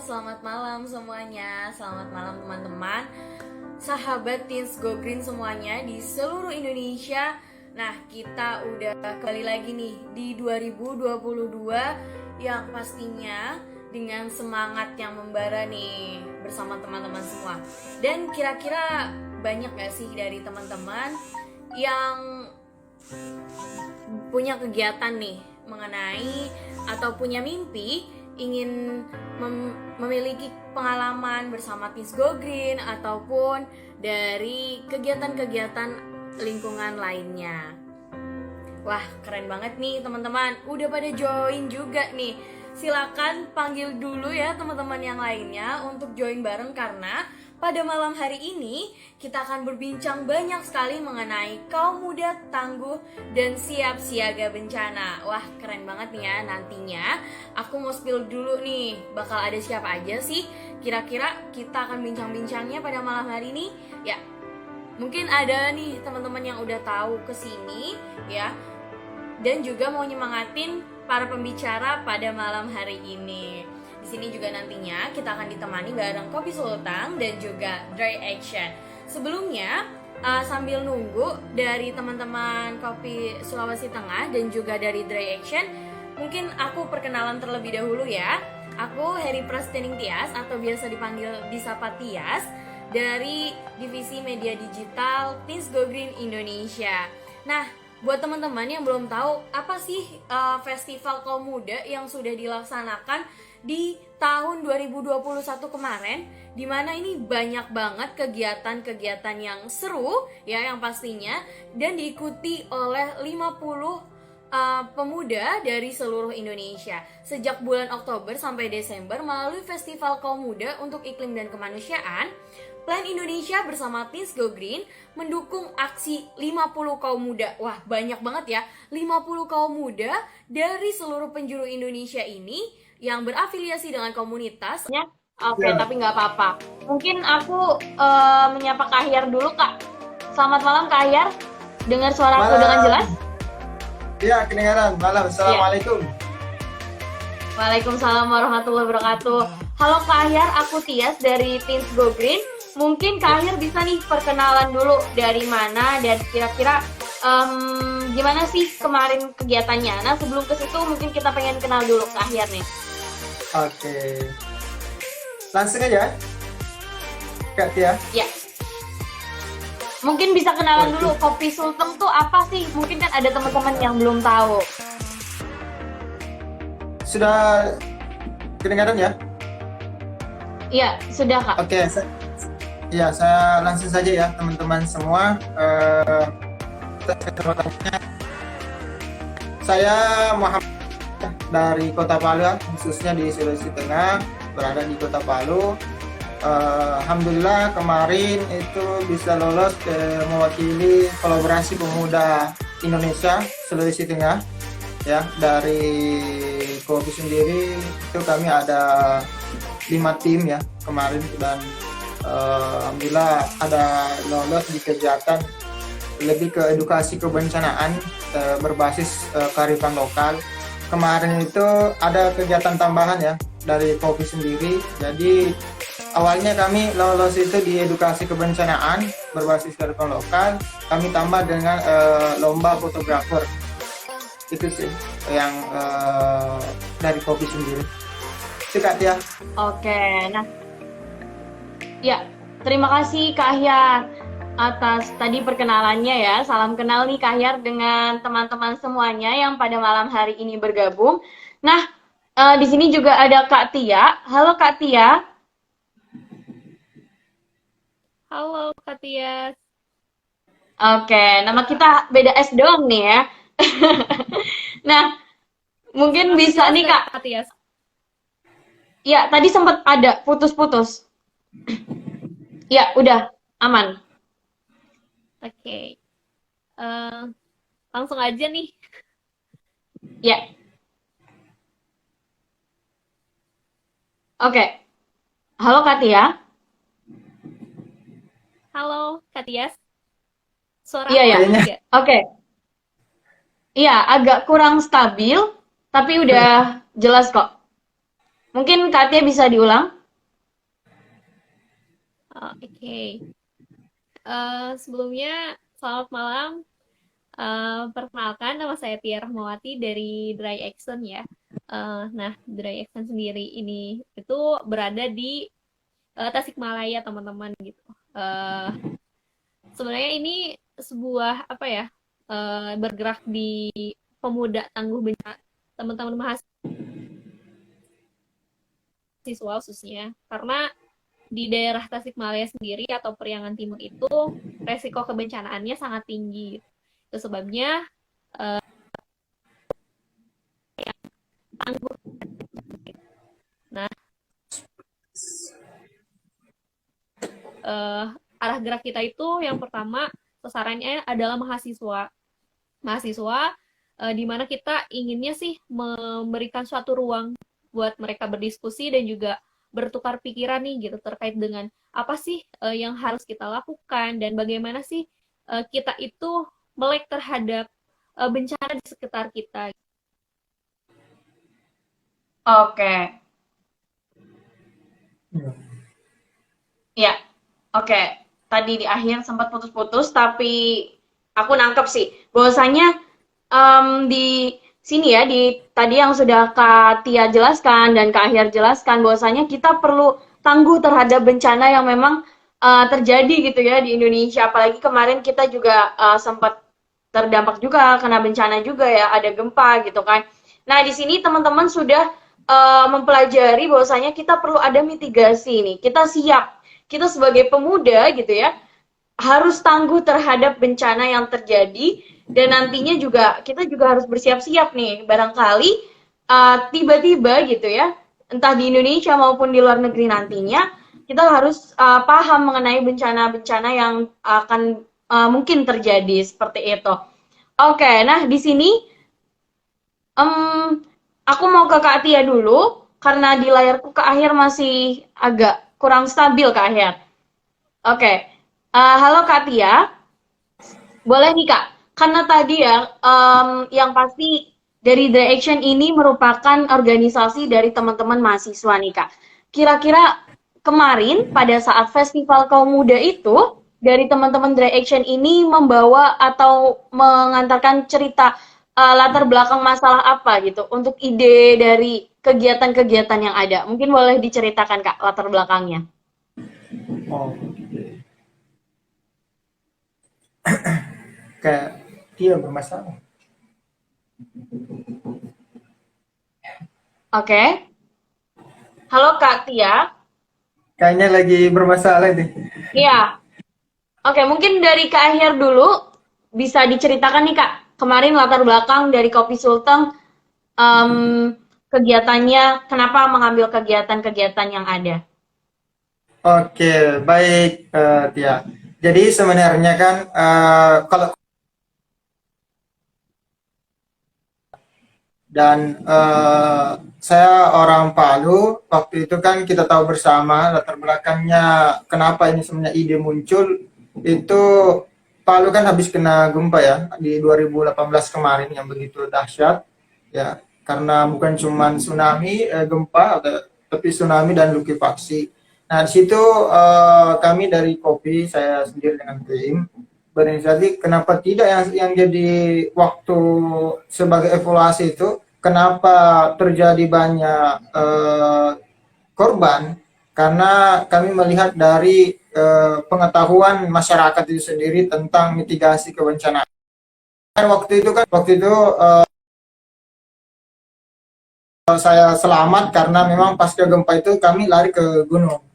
selamat malam semuanya. Selamat malam teman-teman, sahabat Teens Go Green semuanya di seluruh Indonesia. Nah, kita udah kembali lagi nih di 2022 yang pastinya dengan semangat yang membara nih bersama teman-teman semua. Dan kira-kira banyak gak sih dari teman-teman yang punya kegiatan nih mengenai atau punya mimpi ingin memiliki pengalaman bersama Teens Go Green ataupun dari kegiatan-kegiatan lingkungan lainnya. Wah, keren banget nih teman-teman, udah pada join juga nih. Silakan panggil dulu ya teman-teman yang lainnya untuk join bareng, karena pada malam hari ini kita akan berbincang banyak sekali mengenai kaum muda tangguh dan siap siaga bencana. Wah, keren banget nih ya. Nantinya aku mau spill dulu nih, bakal ada siapa aja sih kira-kira kita akan bincang-bincangnya pada malam hari ini. Ya, mungkin ada nih teman-teman yang udah tahu kesini ya, dan juga mau nyemangatin para pembicara pada malam hari ini. Di sini juga nantinya kita akan ditemani bareng Kopi Sultan dan juga Dry Action. Sebelumnya, sambil nunggu dari teman-teman Kopi Sulawesi Tengah dan juga dari Dry Action, mungkin aku perkenalan terlebih dahulu ya. Aku Heri Prastening Tias atau biasa dipanggil disapa Tias dari Divisi Media Digital Teens Go Green Indonesia. Nah, buat teman-teman yang belum tahu apa sih Festival Kaum Muda yang sudah dilaksanakan di tahun 2021 kemarin, dimana ini banyak banget kegiatan-kegiatan yang seru ya, yang pastinya, dan diikuti oleh 50 pemuda dari seluruh Indonesia sejak bulan Oktober sampai Desember melalui Festival Kaum Muda untuk Iklim dan Kemanusiaan. Plan Indonesia bersama Teens Go Green mendukung aksi 50 kaum muda. Wah, banyak banget ya, 50 kaum muda dari seluruh penjuru Indonesia ini yang berafiliasi dengan komunitas. Oke, tapi nggak apa-apa. Mungkin aku menyapa Kak Ahyar dulu, Kak. Selamat malam, Kak Ahyar. Dengar suara aku dengan jelas? Iya, kedengaran. Malam. Assalamualaikum. Waalaikumsalam warahmatullahi wabarakatuh. Halo Kak Ahyar, aku Tias dari Teens Go Green. Mungkin Kak Ahyar bisa nih perkenalan dulu dari mana dan kira-kira gimana sih kemarin kegiatannya. Nah, sebelum ke situ mungkin kita pengen kenal dulu Kak Ahyar nih. Oke. Langsung aja, Kak Tia. Ya. Mungkin bisa kenalan dulu, Kopi Sultan tuh apa sih? Mungkin kan ada teman-teman yang belum tahu. Sudah kedengaran ya? Iya, sudah Kak. Oke, saya langsung saja ya teman-teman semua. Saya Muhammad dari Kota Palu, khususnya di Sulawesi Tengah, berada di Kota Palu. Alhamdulillah kemarin itu bisa lolos mewakili kolaborasi pemuda Indonesia Sulawesi Tengah ya. Dari Kopi sendiri itu kami ada 5 tim ya kemarin, dan alhamdulillah ada lolos di kegiatan lebih ke edukasi kebencanaan berbasis kearifan lokal. Kemarin itu ada kegiatan tambahan ya dari Kopi sendiri. Jadi awalnya kami lolos itu di edukasi kebencanaan berbasis kearifan lokal, kami tambah dengan lomba fotografer. Itu sih yang dari Kopi sendiri. Itu Kak Tia. Oke, nah ya, terima kasih Kak Ahyar atas tadi perkenalannya ya. Salam kenal nih Kak Ahyar dengan teman-teman semuanya yang pada malam hari ini bergabung. Nah, di sini juga ada Kak Tia. Halo Kak Tia. Halo Kak Tias. Oke, nama kita beda S doang nih ya. Nah, mungkin bisa nih Kak. Kak Tias. Ya, tadi sempat ada putus-putus. Ya, udah aman. Oke. Langsung aja nih. Ya. Oke. Halo Kak Tia. Halo Kak Tias. Suara Iya, aku ya. ada nggak? Oke. Iya, agak kurang stabil, tapi udah jelas kok. Mungkin Kak Tia bisa diulang? Oke. Sebelumnya, selamat malam. Perkenalkan, nama saya Tia Rahmawati dari Dry Action ya. Nah, Dry Action sendiri ini itu berada di Tasikmalaya, teman-teman gitu. Sebenarnya ini sebuah apa ya? Bergerak di pemuda tangguh bencana, teman-teman mahasiswa khususnya, karena di daerah Tasikmalaya sendiri atau Periangan Timur itu resiko kebencanaannya sangat tinggi. Itu sebabnya tangguh. Nah, arah gerak kita itu yang pertama sasarannya adalah mahasiswa. Mahasiswa di mana kita inginnya sih memberikan suatu ruang buat mereka berdiskusi dan juga bertukar pikiran nih gitu terkait dengan apa sih yang harus kita lakukan dan bagaimana sih kita itu melek terhadap bencana di sekitar kita. Oke. Ya. Ya, oke. Tadi di akhir sempat putus-putus, tapi aku nangkep sih bahwasanya di sini ya, di tadi yang sudah Kak Tia jelaskan dan Kak Ahyar jelaskan bahwasanya kita perlu tangguh terhadap bencana yang memang terjadi gitu ya di Indonesia. Apalagi kemarin kita juga sempat terdampak juga kena bencana juga ya, ada gempa gitu kan. Nah, di sini teman-teman sudah mempelajari bahwasanya kita perlu ada mitigasi nih. Kita siap, kita sebagai pemuda gitu ya, harus tangguh terhadap bencana yang terjadi dan nantinya juga kita juga harus bersiap-siap nih barangkali tiba-tiba gitu ya, entah di Indonesia maupun di luar negeri nantinya kita harus paham mengenai bencana-bencana yang akan mungkin terjadi seperti itu. Oke, nah di sini aku mau ke Kak Tia dulu karena di layarku Kak Ahyar masih agak kurang stabil Kak Ahyar. Oke. Halo Kak Tia, boleh nih Kak, karena tadi ya yang pasti dari The Action ini merupakan organisasi dari teman-teman mahasiswa nih Kak. Kira-kira kemarin pada saat Festival Kaum Muda itu, dari teman-teman The Action ini membawa atau mengantarkan cerita latar belakang masalah apa gitu untuk ide dari kegiatan-kegiatan yang ada. Mungkin boleh diceritakan Kak latar belakangnya. Oh, kayak dia bermasalah. Oke. Halo Kak Tia. Kayaknya lagi bermasalah deh. Iya. Oke, mungkin dari Kak Ahyar dulu bisa diceritakan nih Kak, kemarin latar belakang dari Kopi Sulteng, em, kegiatannya, kenapa mengambil kegiatan-kegiatan yang ada. Oke, baik Tia. Jadi sebenarnya kan kalau dan saya orang Palu, waktu itu kan kita tahu bersama latar belakangnya kenapa ini sebenarnya ide muncul itu Palu kan habis kena gempa ya di 2018 kemarin yang begitu dahsyat ya karena bukan cuma tsunami gempa tapi tsunami dan likuifaksi. Nah, di situ kami dari Kopi, saya sendiri dengan tim berinisiatif, kenapa tidak yang jadi waktu sebagai evaluasi itu, kenapa terjadi banyak korban? Karena kami melihat dari pengetahuan masyarakat itu sendiri tentang mitigasi kebencanaan. Waktu itu saya selamat karena memang pasca gempa itu kami lari ke gunung.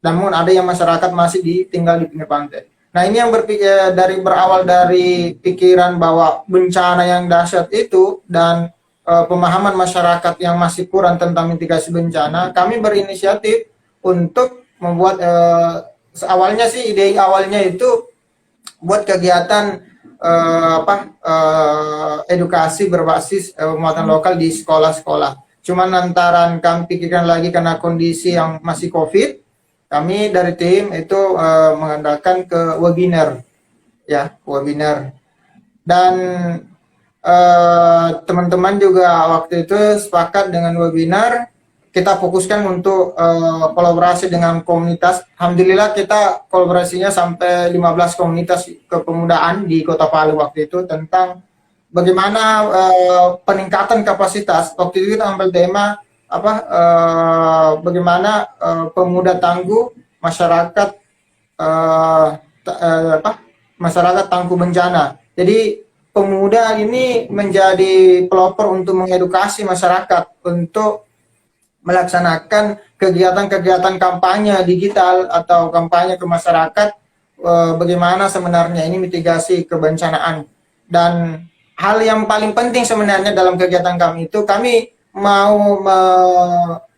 Namun ada yang masyarakat masih tinggal di pinggir pantai. Nah, ini yang berpikir berawal dari pikiran bahwa bencana yang dahsyat itu dan pemahaman masyarakat yang masih kurang tentang mitigasi bencana, kami berinisiatif untuk membuat awalnya sih ide awalnya itu buat kegiatan edukasi berbasis muatan lokal di sekolah-sekolah. Cuman lantaran kami pikirkan lagi karena kondisi yang masih COVID, kami dari tim itu mengandalkan ke webinar, ya webinar. Dan teman-teman juga waktu itu sepakat dengan webinar kita fokuskan untuk kolaborasi dengan komunitas. Alhamdulillah kita kolaborasinya sampai 15 komunitas kepemudaan di Kota Palu waktu itu tentang bagaimana peningkatan kapasitas. Waktu itu kita ambil tema apa bagaimana pemuda tangguh masyarakat masyarakat tangguh bencana. Jadi pemuda ini menjadi pelopor untuk mengedukasi masyarakat untuk melaksanakan kegiatan-kegiatan kampanye digital atau kampanye ke masyarakat bagaimana sebenarnya ini mitigasi kebencanaan. Dan hal yang paling penting sebenarnya dalam kegiatan kami itu kami mau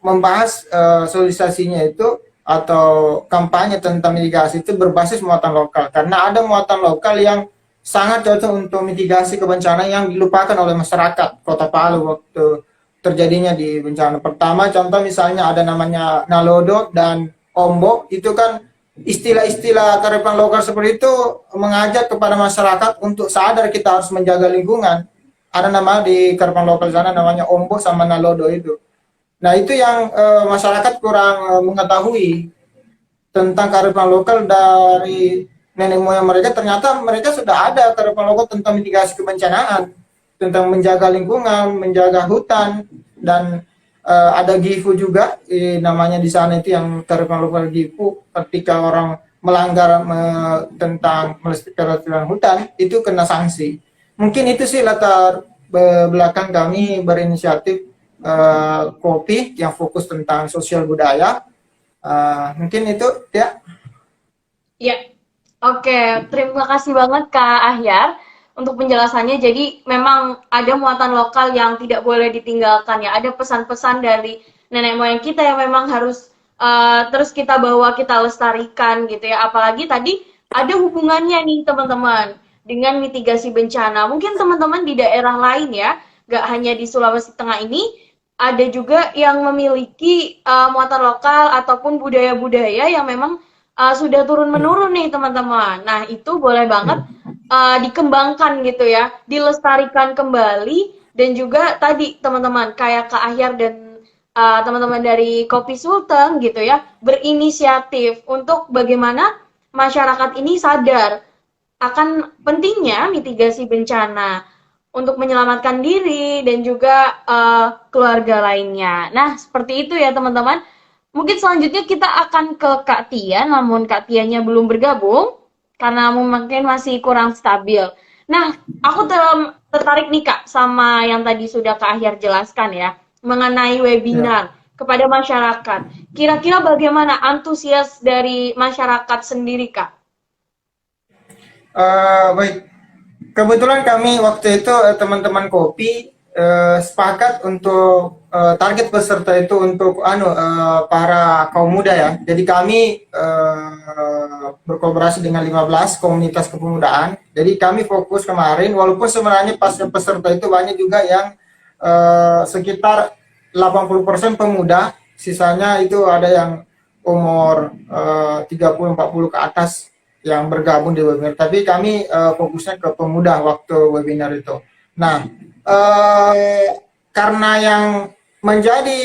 membahas sosialisasinya itu atau kampanye tentang mitigasi itu berbasis muatan lokal, karena ada muatan lokal yang sangat cocok untuk mitigasi kebencanaan yang dilupakan oleh masyarakat Kota Palu waktu terjadinya di bencana pertama. Contoh misalnya ada namanya nalodo dan ombok, itu kan istilah-istilah kearifan lokal seperti itu mengajak kepada masyarakat untuk sadar kita harus menjaga lingkungan. Ada nama di kearifan lokal sana namanya ombok sama nalodo itu. Nah itu yang masyarakat kurang mengetahui tentang kearifan lokal dari nenek moyang mereka. Ternyata mereka sudah ada kearifan lokal tentang mitigasi kebencanaan, tentang menjaga lingkungan, menjaga hutan, dan ada GIFU juga namanya di sana itu yang kearifan lokal GIFU. Ketika orang melanggar tentang melestarikan hutan itu kena sanksi. Mungkin itu sih latar belakang kami berinisiatif kopi yang fokus tentang sosial budaya. Mungkin itu ya. Ya, oke. Terima kasih banget Kak Ahyar untuk penjelasannya. Jadi memang ada muatan lokal yang tidak boleh ditinggalkan ya. Ada pesan-pesan dari nenek moyang kita yang memang harus terus kita bawa, kita lestarikan gitu ya. Apalagi tadi ada hubungannya nih teman-teman dengan mitigasi bencana. Mungkin teman-teman di daerah lain ya, gak hanya di Sulawesi Tengah ini, ada juga yang memiliki muatan lokal ataupun budaya-budaya yang memang sudah turun-menurun nih teman-teman. Nah itu boleh banget dikembangkan gitu ya, dilestarikan kembali. Dan juga tadi teman-teman kayak Kak Ahyar dan teman-teman dari Kopi Sulteng gitu ya, berinisiatif untuk bagaimana masyarakat ini sadar akan pentingnya mitigasi bencana untuk menyelamatkan diri dan juga keluarga lainnya. Nah, seperti itu ya teman-teman. Mungkin selanjutnya kita akan ke Kak Tia, namun Kak Tianya belum bergabung karena mungkin masih kurang stabil. Nah, aku tertarik nih Kak sama yang tadi sudah Kak Ahyar jelaskan ya, mengenai webinar kepada masyarakat. Kira-kira bagaimana antusias dari masyarakat sendiri Kak? Baik. Kebetulan kami waktu itu teman-teman kopi sepakat untuk target peserta itu untuk para kaum muda ya. Jadi kami berkolaborasi dengan 15 komunitas kepemudaan. Jadi kami fokus kemarin, walaupun sebenarnya pas peserta itu banyak juga yang sekitar 80% pemuda, sisanya itu ada yang umur 30-40 ke atas yang bergabung di webinar, tapi kami fokusnya ke pemuda waktu webinar itu. Nah, karena yang menjadi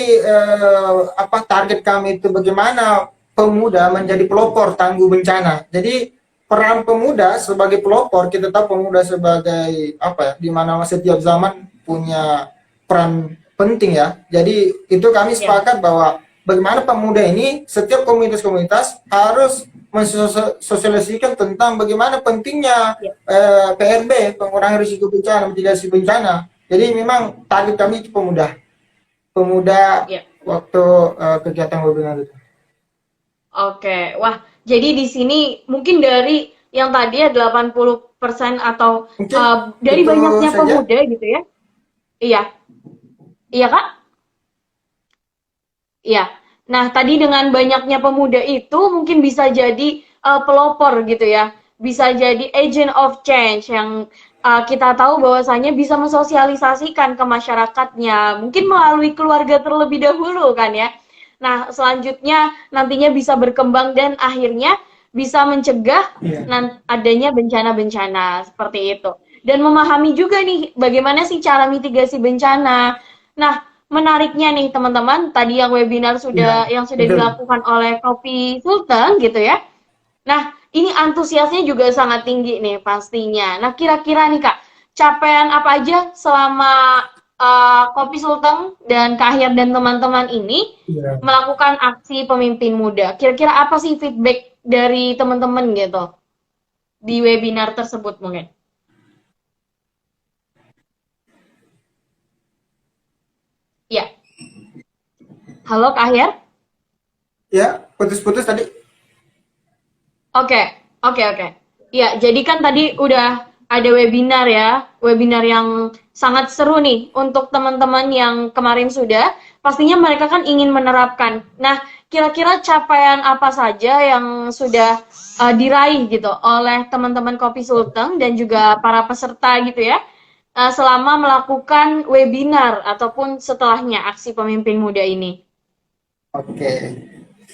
target kami itu bagaimana pemuda menjadi pelopor tangguh bencana. Jadi peran pemuda sebagai pelopor, kita tahu pemuda sebagai di mana setiap zaman punya peran penting ya. Jadi itu kami sepakat bahwa bagaimana pemuda ini setiap komunitas-komunitas harus mensosialisasikan tentang bagaimana pentingnya PRB, pengurangan risiko bencana, mitigasi bencana. Jadi memang target kami itu pemuda waktu kegiatan webinar itu. Oke, wah, jadi di sini mungkin dari yang tadi ya 80% atau dari banyaknya pemuda gitu ya. Iya Kak? Iya. Nah, tadi dengan banyaknya pemuda itu mungkin bisa jadi pelopor gitu ya. Bisa jadi agent of change yang kita tahu bahwasanya bisa mensosialisasikan ke masyarakatnya. Mungkin melalui keluarga terlebih dahulu kan ya. Nah, selanjutnya nantinya bisa berkembang dan akhirnya bisa mencegah adanya bencana-bencana seperti itu. Dan memahami juga nih bagaimana sih cara mitigasi bencana. Nah, menariknya nih teman-teman, tadi yang webinar Iya, yang sudah betul. dilakukan oleh Kopi Sultan gitu ya. Nah, ini antusiasnya juga sangat tinggi nih pastinya. Nah, kira-kira nih Kak, capaian apa aja selama Kopi Sultan dan Kak Ahyar dan teman-teman ini Iya. melakukan aksi pemimpin muda? Kira-kira apa sih feedback dari teman-teman gitu di webinar tersebut mungkin? Ya, halo Kak Ahyar? Ya, putus-putus tadi. Oke, oke. Ya, jadi kan tadi udah ada webinar ya, webinar yang sangat seru nih untuk teman-teman yang kemarin sudah. Pastinya mereka kan ingin menerapkan. Nah, kira-kira capaian apa saja yang sudah diraih gitu oleh teman-teman Kopi Sulteng dan juga para peserta gitu ya, selama melakukan webinar ataupun setelahnya aksi pemimpin muda ini. Oke.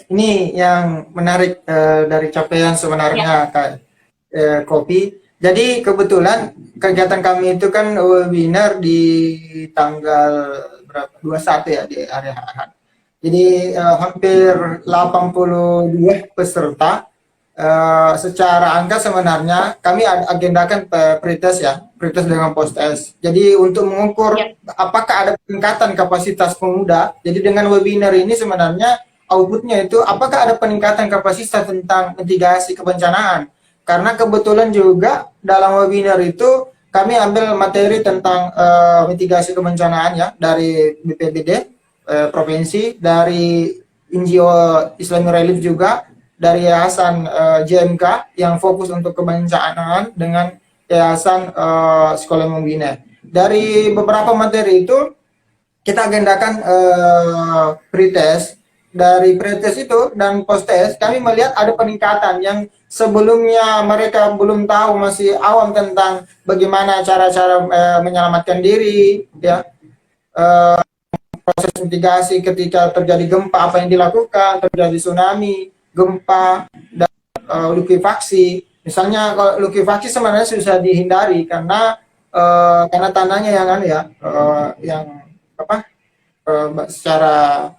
Ini yang menarik dari capaian Ya, sebenarnya Kak Kopi. Jadi kebetulan kegiatan kami itu kan webinar di tanggal berapa? 21 ya di hari Ahad. Jadi hampir 82 peserta. Secara angka sebenarnya kami agendakan pretest ya, pretest dengan post test. Jadi untuk mengukur ya, apakah ada peningkatan kapasitas pemuda. Jadi dengan webinar ini sebenarnya outputnya itu apakah ada peningkatan kapasitas tentang mitigasi kebencanaan. Karena kebetulan juga dalam webinar itu kami ambil materi tentang mitigasi kebencanaan ya dari BPBD provinsi, dari NGO Islamic Relief juga, dari Yayasan JMK yang fokus untuk kebencanaan dengan Yayasan Sekolah Membina. Dari beberapa materi itu kita agendakan pretest. Dari pretest itu dan post test kami melihat ada peningkatan yang sebelumnya mereka belum tahu, masih awam tentang bagaimana cara-cara menyelamatkan diri ya, proses mitigasi ketika terjadi gempa apa yang dilakukan, terjadi tsunami, gempa, dan likuifaksi. Misalnya kalau likuifaksi sebenarnya susah dihindari karena tanahnya yang yang apa secara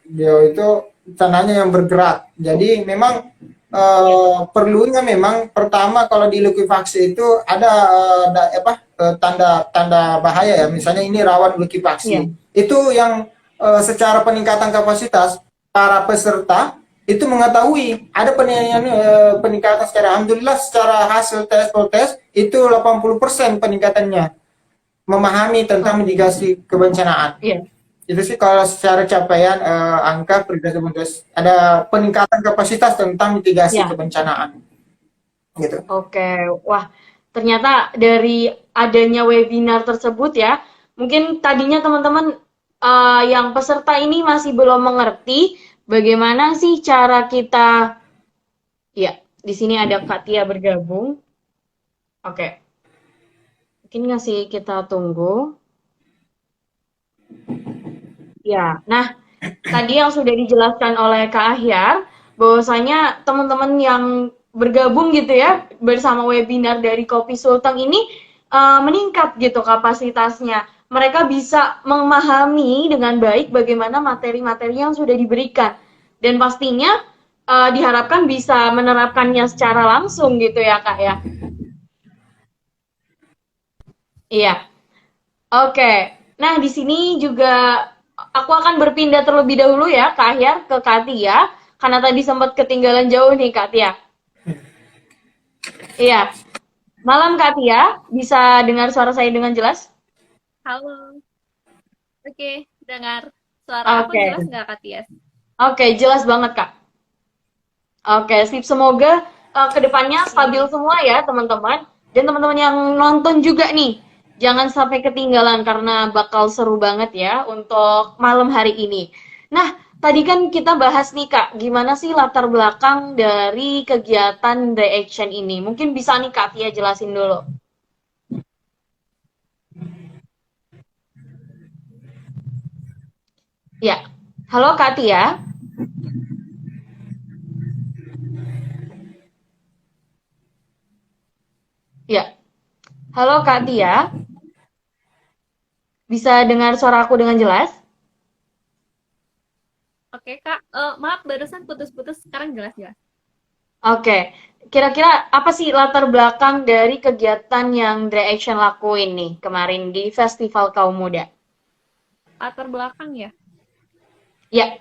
bio itu tanahnya yang bergerak. Jadi memang perlunya memang pertama kalau di likuifaksi itu ada tanda-tanda bahaya ya. Misalnya ini rawan iya, likuifaksi. Itu yang secara peningkatan kapasitas para peserta itu mengetahui ada peningkatan secara alhamdulillah secara hasil tes itu 80% peningkatannya memahami tentang oke, mitigasi kebencanaan. iya. Itu sih kalau secara capaian angka prioritas ada peningkatan kapasitas tentang mitigasi Ya, kebencanaan gitu. oke. Wah, ternyata dari adanya webinar tersebut ya, mungkin tadinya teman-teman yang peserta ini masih belum mengerti bagaimana sih cara kita, ya, di sini ada Kak Tia bergabung. Oke, mungkin ngasih kita tunggu. Ya, nah tadi yang sudah dijelaskan oleh Kak Ahyar, bahwasanya teman-teman yang bergabung gitu ya bersama webinar dari Kopi Sulteng ini meningkat gitu kapasitasnya. Mereka bisa memahami dengan baik bagaimana materi-materi yang sudah diberikan. Dan pastinya diharapkan bisa menerapkannya secara langsung gitu ya Kak ya. Iya. Oke. Nah, di sini juga aku akan berpindah terlebih dahulu ya, Kak Ahyar, ke Kak Tia. Karena tadi sempat ketinggalan jauh nih, Kak Tia. Iya. Malam, Kak Tia. Bisa dengar suara saya dengan jelas? Halo. Oke, dengar. Suara aku Oke. jelas nggak, Kak Tias? Oke, jelas banget, Kak. Oke, sip. Semoga kedepannya stabil Oke. semua ya, teman-teman. Dan teman-teman yang nonton juga nih. Jangan sampai ketinggalan karena bakal seru banget ya untuk malam hari ini. Nah, tadi kan kita bahas nih Kak, gimana sih latar belakang dari kegiatan The Action ini? Mungkin bisa nih Kak Tia jelasin dulu. Ya, halo Kak Tia. Ya, halo Kak Tia. Bisa dengar suara aku dengan jelas? Oke, Kak. Maaf, barusan putus-putus. Sekarang jelas-jelas. Oke, kira-kira apa sih latar belakang dari kegiatan yang Dry Action lakuin nih kemarin di Festival Kaum Muda? Latar belakang ya. Ya,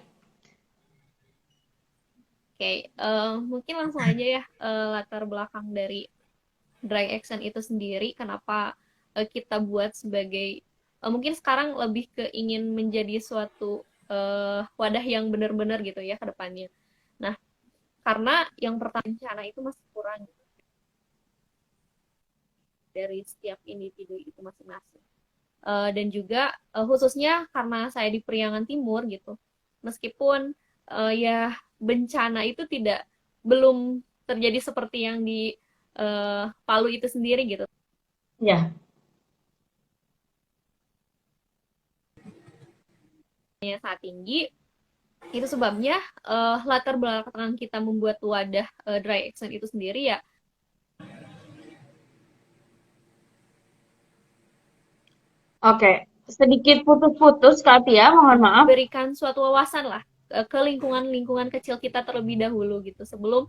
Oke, mungkin langsung aja ya, latar belakang dari Dry Action itu sendiri. Kenapa kita buat sebagai, mungkin sekarang lebih ke ingin menjadi suatu wadah yang benar-benar gitu ya ke depannya. Nah, karena yang pertama bencana itu masih kurang dari setiap individu itu masing-masing. Dan juga khususnya karena saya di Priangan Timur gitu, meskipun ya bencana itu tidak belum terjadi seperti yang di Palu itu sendiri gitu. ya. Yang sangat tinggi itu sebabnya latar belakang kita membuat wadah Dry Action itu sendiri ya Oke, sedikit putus-putus Kak Tia, mohon maaf. berikan suatu wawasan lah ke lingkungan-lingkungan kecil kita terlebih dahulu gitu sebelum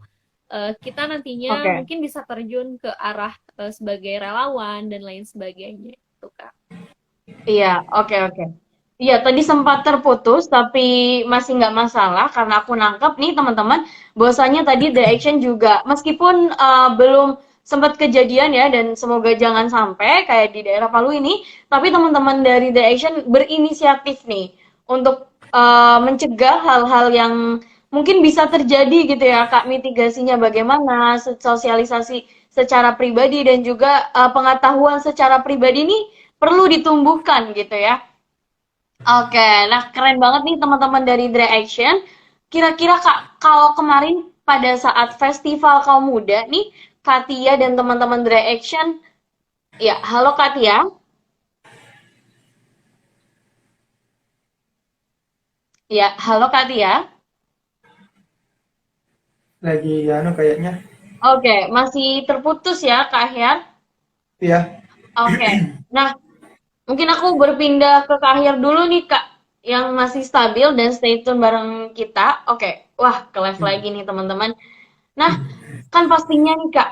kita nantinya Oke, mungkin bisa terjun ke arah sebagai relawan dan lain sebagainya itu Kak. iya, oke, oke. Iya, tadi sempat terputus, tapi masih nggak masalah karena aku nangkep nih teman-teman, bahwasanya tadi The Action juga, meskipun belum sempat kejadian ya, dan semoga jangan sampai kayak di daerah Palu ini, tapi teman-teman dari The Action berinisiatif nih untuk mencegah hal-hal yang mungkin bisa terjadi gitu ya, Kak, mitigasinya bagaimana, sosialisasi secara pribadi dan juga pengetahuan secara pribadi ini perlu ditumbuhkan gitu ya. Oke, nah keren banget nih teman-teman dari Dry Action. Kira-kira Kak, kalau kemarin pada saat Festival Kaum Muda nih, Katia dan teman-teman Dry Action, ya, halo Katia. Ya, halo Katia. Lagi anu kayaknya. Oke, masih terputus ya Kak Ahyar. Iya. Oke, nah mungkin aku berpindah ke Kak Ahyar dulu nih Kak, yang masih stabil dan stay tune bareng kita. Oke, wah ke live lagi nih teman-teman. Nah, kan pastinya nih Kak,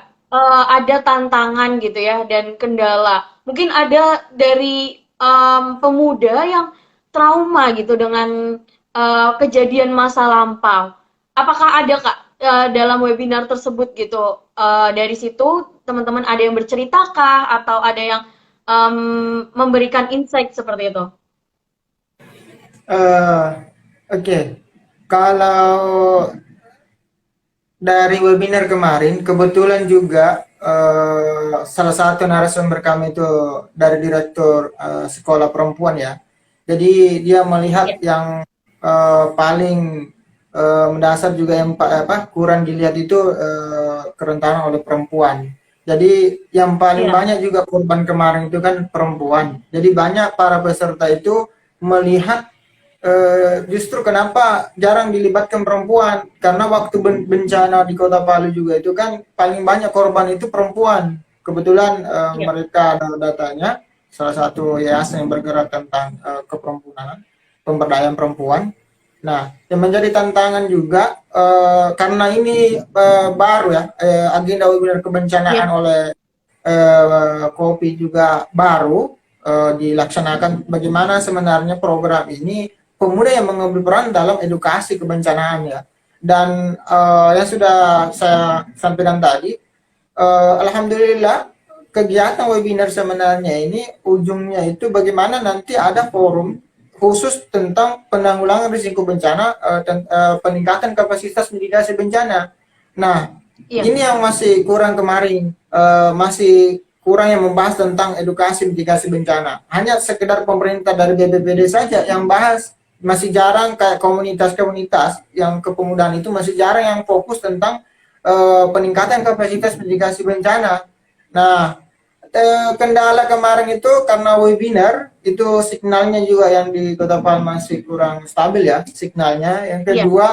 ada tantangan gitu ya dan kendala. Mungkin ada dari pemuda yang trauma gitu dengan kejadian masa lampau. Apakah ada Kak dalam webinar tersebut gitu? Dari situ teman-teman ada yang bercerita kah atau ada yang memberikan insight seperti itu? Eh, oke. Kalau dari webinar kemarin, kebetulan juga salah satu narasumber kami itu dari direktur sekolah perempuan ya. Jadi dia melihat Ya, yang paling mendasar juga yang kurang dilihat itu kerentanan oleh perempuan. Jadi yang paling iya, banyak juga korban kemarin itu kan perempuan. Jadi banyak para peserta itu melihat justru kenapa jarang dilibatkan perempuan, karena waktu bencana di Kota Palu juga itu kan paling banyak korban itu perempuan. Kebetulan iya, mereka ada datanya, salah satu yayasan yang bergerak tentang keperempuan, pemberdayaan perempuan. Nah, yang menjadi tantangan juga karena ini baru ya, agenda webinar kebencanaan iya, oleh Kopi juga baru dilaksanakan. Bagaimana sebenarnya program ini pemuda yang mengambil peran dalam edukasi kebencanaan ya. Dan yang sudah saya sampaikan tadi, alhamdulillah kegiatan webinar sebenarnya ini ujungnya itu bagaimana nanti ada forum khusus tentang penanggulangan risiko bencana, peningkatan kapasitas mitigasi bencana. Nah, iya, ini yang masih kurang kemarin, masih kurang yang membahas tentang edukasi mitigasi bencana. Hanya sekedar pemerintah dari BPPD saja yang bahas, masih jarang kayak komunitas-komunitas yang kepemudaan itu masih jarang yang fokus tentang peningkatan kapasitas mitigasi bencana. Nah, kendala kemarin itu karena webinar itu signalnya juga yang di Kota Palu masih kurang stabil ya signalnya. Yang iya, kedua,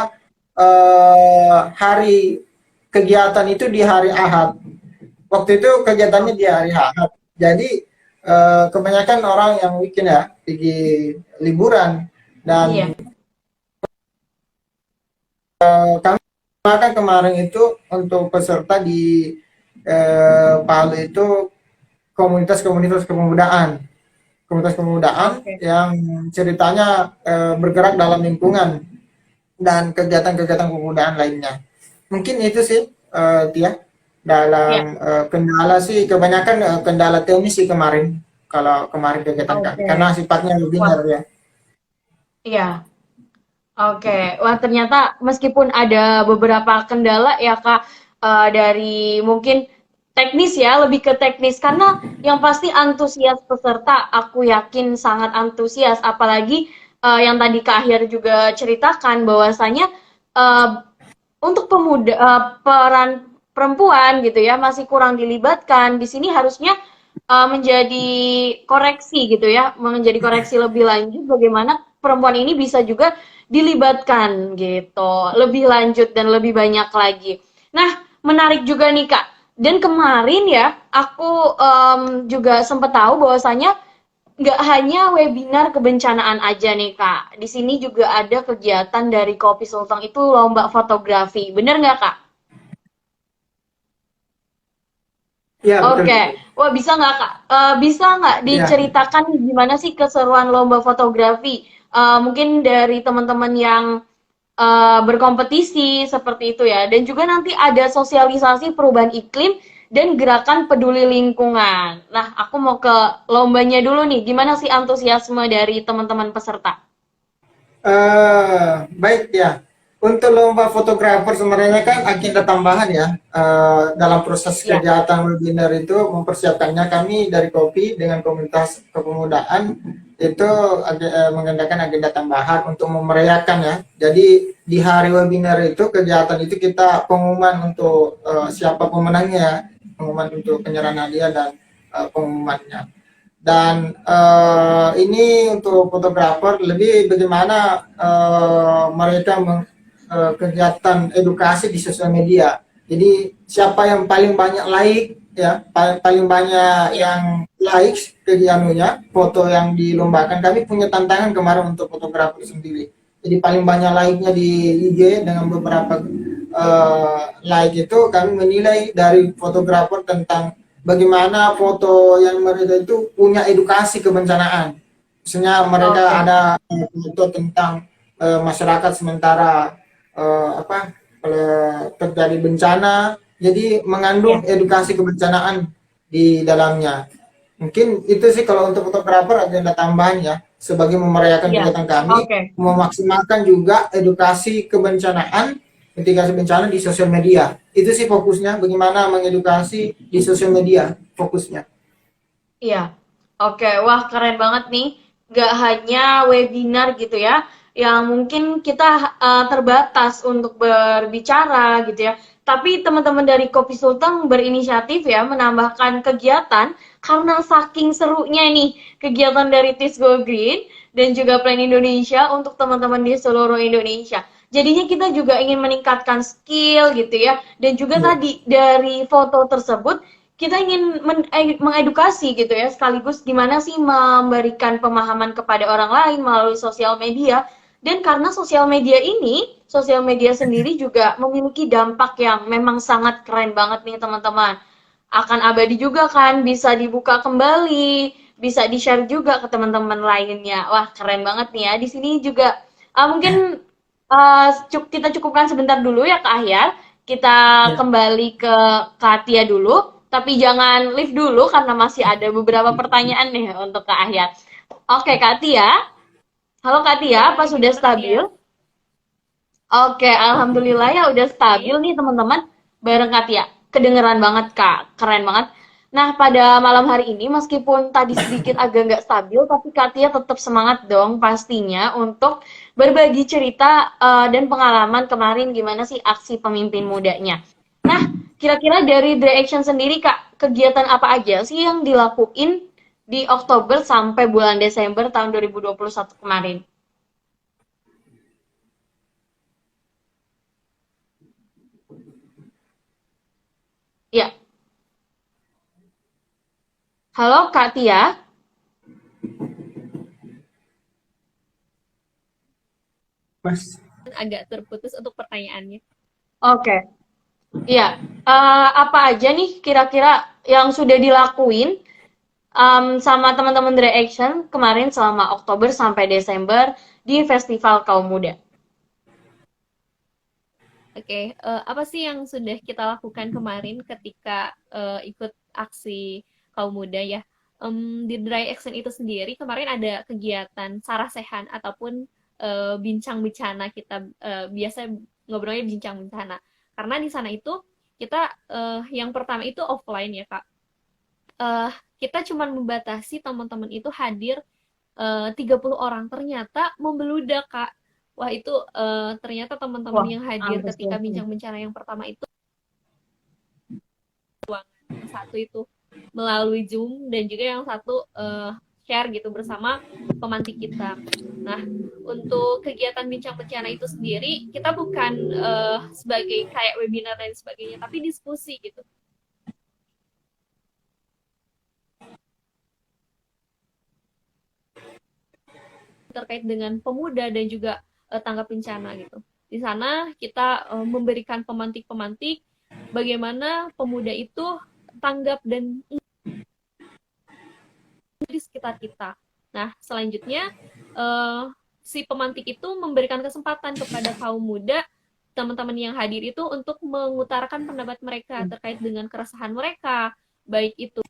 hari kegiatan itu di hari Ahad. Waktu itu kegiatannya di hari Ahad. Jadi kebanyakan orang yang weekend ya pergi liburan, Iya. dan kami kan kemarin itu untuk peserta di Palu itu komunitas kepemudaan Oke. yang ceritanya bergerak dalam lingkungan dan kegiatan-kegiatan kepemudaan lainnya. Mungkin itu sih, Tia. Iya. Dalam kendala sih kebanyakan kendala teknis sih kemarin. Kalau kemarin kegiatan kami, Oke. karena sifatnya Wah, webinar ya. iya. Oke, wah ternyata meskipun ada beberapa kendala ya Kak, dari mungkin teknis ya, lebih ke teknis karena yang pasti antusias peserta aku yakin sangat antusias, apalagi yang tadi Kak Ahyar juga ceritakan bahwasanya eh, untuk peran perempuan gitu ya masih kurang dilibatkan. Di sini harusnya menjadi koreksi gitu ya, menjadi koreksi lebih lanjut bagaimana perempuan ini bisa juga dilibatkan gitu, lebih lanjut dan lebih banyak lagi. Nah, menarik juga nih Kak. Dan kemarin ya, aku juga sempat tahu bahwasanya nggak hanya webinar kebencanaan aja nih Kak. Di sini juga ada kegiatan dari Kopi Sulteng itu lomba fotografi. Bener nggak Kak? Iya, betul. Oke, wah bisa nggak Kak? Bisa nggak Ya. diceritakan gimana sih keseruan lomba fotografi? Mungkin dari teman-teman yang berkompetisi seperti itu ya. Dan juga nanti ada sosialisasi perubahan iklim dan gerakan peduli lingkungan. Nah, aku mau ke lombanya dulu nih. Gimana sih antusiasme dari teman-teman peserta? Baik ya. Untuk lomba fotografer sebenarnya kan agenda tambahan ya. Dalam proses Ya, kegiatan webinar itu mempersiapkannya, kami dari Kopi dengan komunitas kepemudaan itu mengadakan agenda tambahan untuk memeriahkan ya. Jadi di hari webinar itu, kegiatan itu kita pengumuman untuk siapa pemenangnya, pengumuman untuk penyerahan hadiah dan pengumumannya. Dan ini untuk fotografer lebih bagaimana mereka kegiatan edukasi di sosial media. Jadi siapa yang paling banyak like ya, paling banyak ya, yang likes kegiatannya, foto yang dilombakan. Kami punya tantangan kemarin untuk fotografer sendiri. Jadi paling banyak like-nya di IG dengan beberapa like itu, kami menilai dari fotografer tentang bagaimana foto yang mereka itu punya edukasi kebencanaan. Misalnya mereka oke, ada foto tentang masyarakat sementara terjadi bencana, jadi ya, mengandung edukasi kebencanaan di dalamnya. Mungkin itu sih kalau untuk fotografer agenda tambahan ya, sebagai memeriahkan ya, kegiatan kami, oke. memaksimalkan juga edukasi kebencanaan mitigasi bencana di sosial media. Itu sih fokusnya, bagaimana mengedukasi di sosial media fokusnya. Iya, oke. Wah, keren banget nih. Gak hanya webinar gitu ya, yang mungkin kita terbatas untuk berbicara gitu ya. Tapi teman-teman dari Kopi Sulteng berinisiatif ya, menambahkan kegiatan karena saking serunya nih kegiatan dari Tis Go Green dan juga Plan Indonesia untuk teman-teman di seluruh Indonesia. Jadinya kita juga ingin meningkatkan skill gitu ya. Dan juga Iya. tadi dari foto tersebut kita ingin mengedukasi gitu ya, sekaligus gimana sih memberikan pemahaman kepada orang lain melalui sosial media. Dan karena sosial media sendiri juga memiliki dampak yang memang sangat keren banget nih teman-teman. Akan abadi juga kan, bisa dibuka kembali, bisa di-share juga ke teman-teman lainnya. Wah, keren banget nih ya. Di sini juga mungkin kita cukupkan sebentar dulu ya Kak Ahyar. Kita Ya. kembali ke Katia dulu. Tapi jangan leave dulu karena masih ada beberapa pertanyaan nih untuk Kak Ahyar. Oke, Kak Tia. Halo Kak Tia, Halo apa nih sudah Kak stabil? Tia. Oke, alhamdulillah ya udah stabil Oke. nih teman-teman. Bareng Kak Tia. Kedengeran banget Kak, keren banget. Nah, pada malam hari ini meskipun tadi sedikit agak nggak stabil, tapi Kak Tia tetap semangat dong pastinya untuk berbagi cerita dan pengalaman kemarin gimana sih aksi pemimpin mudanya. Nah, kira-kira dari The Action sendiri Kak, kegiatan apa aja sih yang dilakuin di Oktober sampai bulan Desember tahun 2021 kemarin? Ya, Halo Kak Tia. Mas. Agak terputus untuk pertanyaannya. Oke. Iya. Apa aja nih kira-kira yang sudah dilakuin sama teman-teman Dre Action kemarin selama Oktober sampai Desember di Festival Kaum Muda? Oke, apa sih yang sudah kita lakukan kemarin ketika ikut aksi kaum muda ya? Di Dry Action itu sendiri kemarin ada kegiatan sarasehan ataupun bincang bencana, kita biasa ngobrolnya bincang bencana. Karena di sana itu kita yang pertama itu offline ya Kak. Eh, kita cuma membatasi teman-teman itu hadir 30 orang, ternyata membeludak Kak. Wah itu ternyata teman-teman Wah, yang hadir ketika antusiasme. bincang bencana yang pertama itu, yang satu itu melalui Zoom dan juga yang satu share gitu bersama pemantik kita. Nah, untuk kegiatan bincang bencana itu sendiri kita bukan sebagai kayak webinar dan sebagainya, tapi diskusi gitu terkait dengan pemuda dan juga tanggap bencana gitu. Di sana kita memberikan pemantik-pemantik bagaimana pemuda itu tanggap dan di sekitar kita. Nah, selanjutnya si pemantik itu memberikan kesempatan kepada kaum muda, teman-teman yang hadir itu untuk mengutarakan pendapat mereka terkait dengan keresahan mereka, baik itu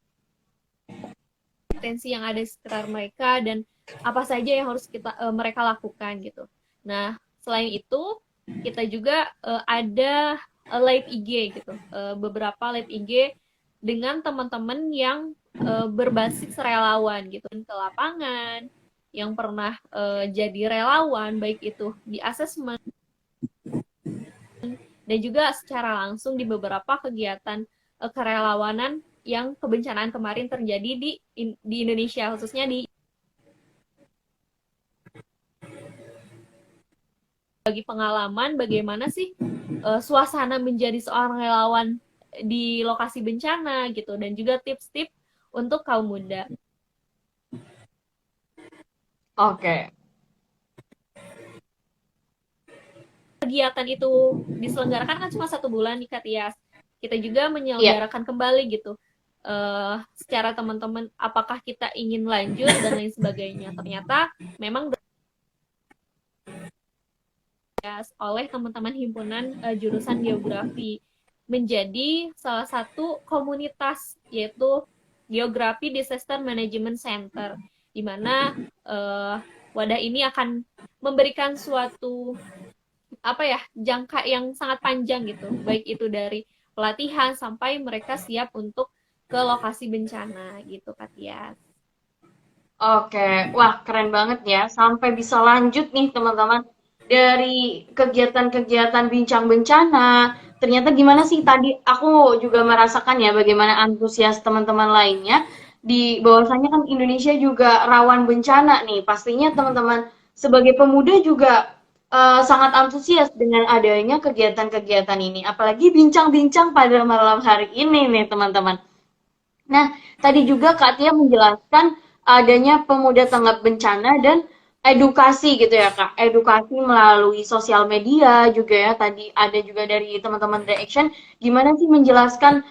potensi yang ada di sekitar mereka dan apa saja yang harus mereka lakukan gitu. Nah, selain itu kita juga ada live IG gitu, beberapa live IG dengan teman-teman yang berbasis relawan gitu ke lapangan, yang pernah jadi relawan baik itu di asesmen dan juga secara langsung di beberapa kegiatan kerelawanan yang kebencanaan kemarin terjadi di Indonesia, khususnya di bagi pengalaman bagaimana sih suasana menjadi seorang relawan di lokasi bencana gitu, dan juga tips-tips untuk kaum muda. Oke. Kegiatan itu diselenggarakan kan cuma 1 bulan nih Kak Tias. Kita juga Iya. menyelenggarakan kembali gitu. Secara teman-teman apakah kita ingin lanjut dan lain sebagainya. Ternyata memang oleh teman-teman himpunan jurusan geografi menjadi salah satu komunitas, yaitu Geography Disaster Management Center, di mana wadah ini akan memberikan suatu jangka yang sangat panjang gitu, baik itu dari pelatihan sampai mereka siap untuk ke lokasi bencana gitu Kak Tias. Oke, wah keren banget ya. Sampai bisa lanjut nih teman-teman. Dari kegiatan-kegiatan bincang bencana, ternyata gimana sih tadi aku juga merasakan ya bagaimana antusias teman-teman lainnya. Di bahwasanya kan Indonesia juga rawan bencana nih. Pastinya teman-teman sebagai pemuda juga sangat antusias dengan adanya kegiatan-kegiatan ini. Apalagi bincang-bincang pada malam hari ini nih teman-teman. Nah, tadi juga Kak Tia menjelaskan adanya pemuda tanggap bencana dan edukasi gitu ya Kak. Edukasi melalui sosial media juga ya. Tadi ada juga dari teman-teman The Action. Gimana sih menjelaskan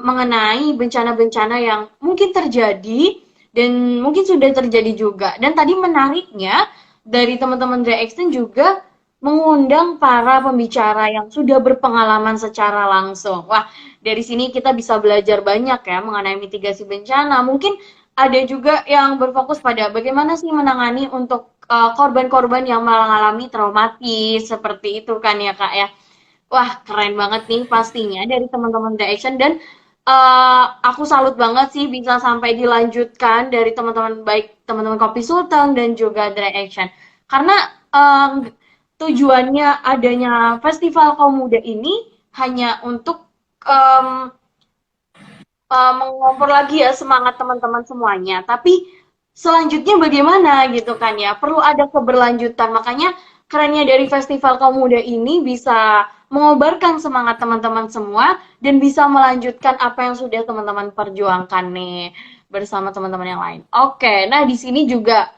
mengenai bencana-bencana yang mungkin terjadi dan mungkin sudah terjadi juga. Dan tadi menariknya dari teman-teman The Action juga mengundang para pembicara yang sudah berpengalaman secara langsung. Wah, dari sini kita bisa belajar banyak ya mengenai mitigasi bencana. Mungkin ada juga yang berfokus pada bagaimana sih menangani untuk korban-korban yang mengalami traumatis seperti itu kan ya Kak ya. Wah, keren banget nih pastinya dari teman-teman The Action dan aku salut banget sih bisa sampai dilanjutkan dari teman-teman baik teman-teman Kopi Sulteng dan juga The Action. Karena tujuannya adanya Festival Kaum Muda ini hanya untuk em, mengompor lagi ya semangat teman-teman semuanya. Tapi selanjutnya bagaimana gitu kan ya? Perlu ada keberlanjutan. Makanya kerennya dari Festival Kaum Muda ini bisa mengobarkan semangat teman-teman semua dan bisa melanjutkan apa yang sudah teman-teman perjuangkan nih bersama teman-teman yang lain. Oke, nah di sini juga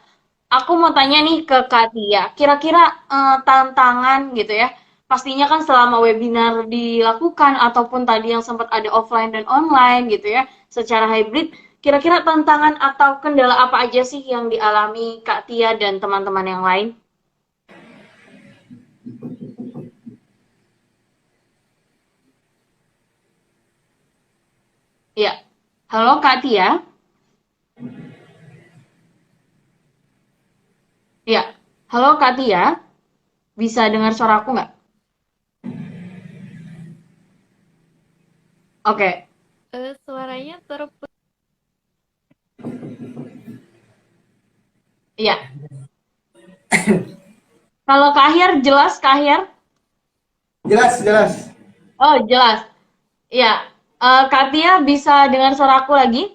aku mau tanya nih ke Kak Tia, kira-kira tantangan gitu ya, pastinya kan selama webinar dilakukan ataupun tadi yang sempat ada offline dan online gitu ya, secara hybrid, kira-kira tantangan atau kendala apa aja sih yang dialami Kak Tia dan teman-teman yang lain? Iya. Halo Kak Tia? Iya. Halo Kak Tia? Bisa dengar suara aku nggak? Oke. Suaranya terputus. Iya. Kalau Kak Ahyar jelas Kak Ahyar? Jelas, jelas. Oh, jelas. Iya. Kak Tia bisa dengar suara aku lagi?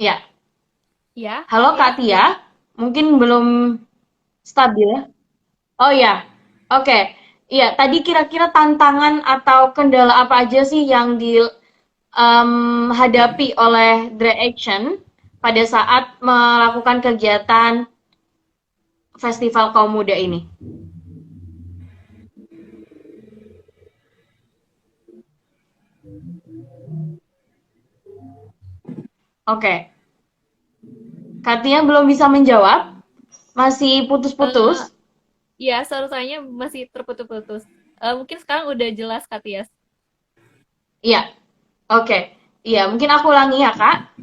Iya. Ya, Halo ya. Kak Tia? Mungkin belum stabil ya? Oh ya. Oke. Iya, tadi kira-kira tantangan atau kendala apa aja sih yang dihadapi oleh Dre Action pada saat melakukan kegiatan Festival Kaum Muda ini? Oke. Katia belum bisa menjawab, masih putus-putus. Eh, ya, suaranya masih terputus-putus. Mungkin sekarang udah jelas, Kak Tias. Iya, oke. Iya, mungkin aku ulangi ya, Kak.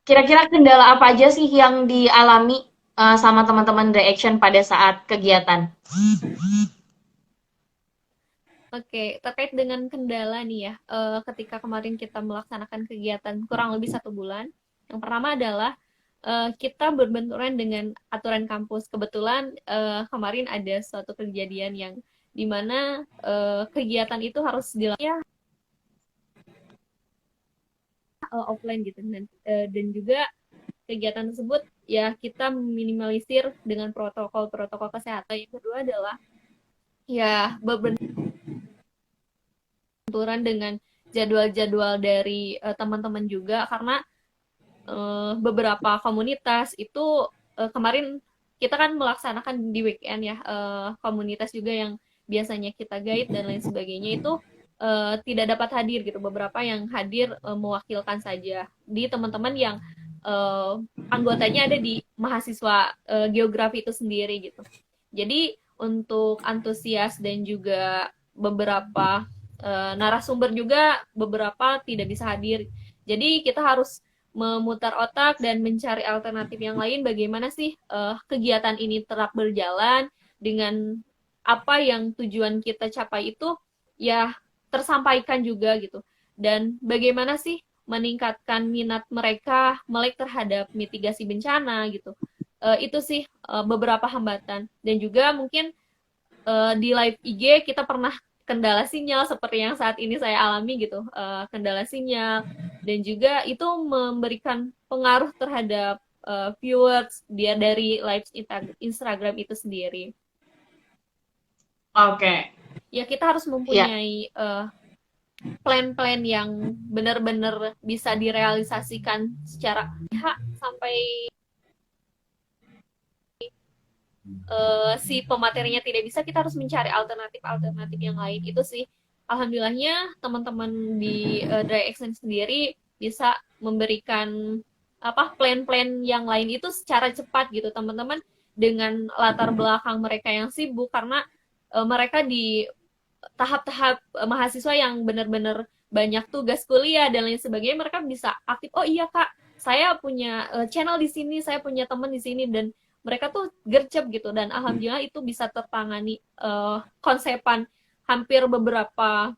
Kira-kira kendala apa aja sih yang dialami sama teman-teman Reaction pada saat kegiatan? Oke, terkait dengan kendala nih ya, ketika kemarin kita melaksanakan kegiatan kurang lebih 1 bulan, yang pertama adalah kita berbenturan dengan aturan kampus. Kebetulan kemarin ada suatu kejadian yang dimana kegiatan itu harus dilakukan offline gitu, dan juga kegiatan tersebut ya kita minimalisir dengan protokol-protokol kesehatan. Yang kedua adalah ya benturan dengan jadwal-jadwal dari teman-teman juga, karena beberapa komunitas itu kemarin kita kan melaksanakan di weekend ya, komunitas juga yang biasanya kita guide dan lain sebagainya itu tidak dapat hadir gitu. Beberapa yang hadir mewakilkan saja di teman-teman yang anggotanya ada di mahasiswa geografi itu sendiri gitu. Jadi untuk antusias dan juga beberapa narasumber juga beberapa tidak bisa hadir. Jadi kita harus memutar otak dan mencari alternatif yang lain, bagaimana sih kegiatan ini tetap berjalan dengan apa yang tujuan kita capai itu ya tersampaikan juga gitu. Dan bagaimana sih meningkatkan minat mereka melek terhadap mitigasi bencana gitu. Itu sih beberapa hambatan. Dan juga mungkin di live IG kita pernah kendala sinyal seperti yang saat ini saya alami gitu, kendala sinyal, dan juga itu memberikan pengaruh terhadap viewers dia dari live Instagram itu sendiri. Oke. Ya kita harus mempunyai plan-plan yang benar-benar bisa direalisasikan secara sampai si pematerinya tidak bisa, kita harus mencari alternatif yang lain. Itu sih alhamdulillahnya teman-teman di Dry Action sendiri bisa memberikan plan-plan yang lain itu secara cepat gitu, teman-teman, dengan latar belakang mereka yang sibuk, karena mereka di tahap-tahap mahasiswa yang benar-benar banyak tugas kuliah dan lain sebagainya, mereka bisa aktif, oh iya Kak, saya punya channel di sini, saya punya teman di sini, dan mereka tuh gercep gitu. Dan alhamdulillah itu bisa tertangani konsepan hampir beberapa,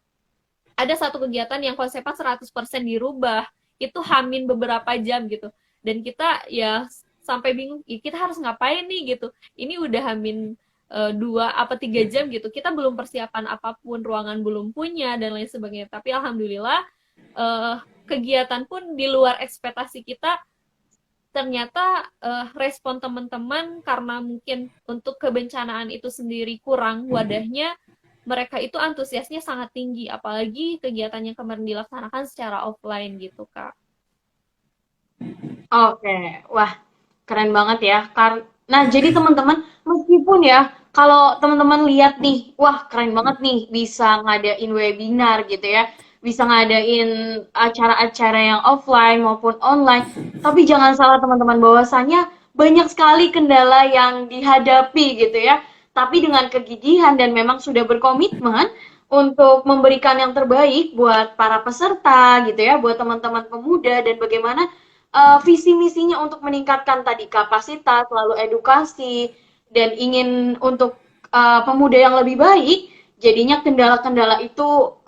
ada satu kegiatan yang konsepan 100% dirubah, itu hamin beberapa jam gitu, dan kita ya sampai bingung kita harus ngapain nih gitu, ini udah hamin 2 apa 3 jam gitu, kita belum persiapan apapun, ruangan belum punya dan lain sebagainya, tapi alhamdulillah kegiatan pun di luar ekspektasi kita ternyata respon teman-teman karena mungkin untuk kebencanaan itu sendiri kurang wadahnya, mereka itu antusiasnya sangat tinggi, apalagi kegiatan yang kemarin dilaksanakan secara offline gitu, Kak. Oke, wah keren banget ya. Nah, jadi teman-teman, meskipun ya, kalau teman-teman lihat nih, wah keren banget nih bisa ngadain webinar gitu ya, bisa ngadain acara-acara yang offline maupun online. Tapi jangan salah teman-teman, bahwasannya banyak sekali kendala yang dihadapi gitu ya. Tapi dengan kegigihan dan memang sudah berkomitmen untuk memberikan yang terbaik buat para peserta gitu ya, buat teman-teman pemuda dan bagaimana visi misinya untuk meningkatkan tadi kapasitas, lalu edukasi, dan ingin untuk pemuda yang lebih baik, jadinya kendala-kendala itu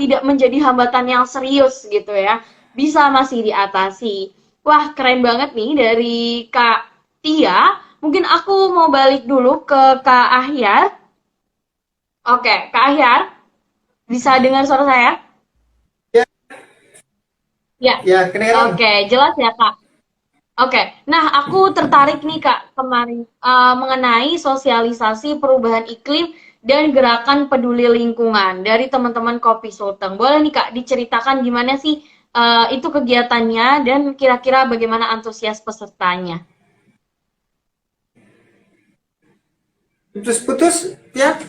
tidak menjadi hambatan yang serius gitu ya, bisa masih diatasi. Wah, keren banget nih dari Kak Tia. Mungkin aku mau balik dulu ke Kak Ahyar. Oke, Kak Ahyar, bisa dengar suara saya? Ya, Ya, ya kedengaran. oke, jelas ya Kak. Oke, nah aku tertarik nih Kak kemarin mengenai sosialisasi perubahan iklim dan gerakan peduli lingkungan dari teman-teman Kopi Sulteng. Boleh nih Kak diceritakan gimana sih itu kegiatannya dan kira-kira bagaimana antusias pesertanya? Putus-putus ya,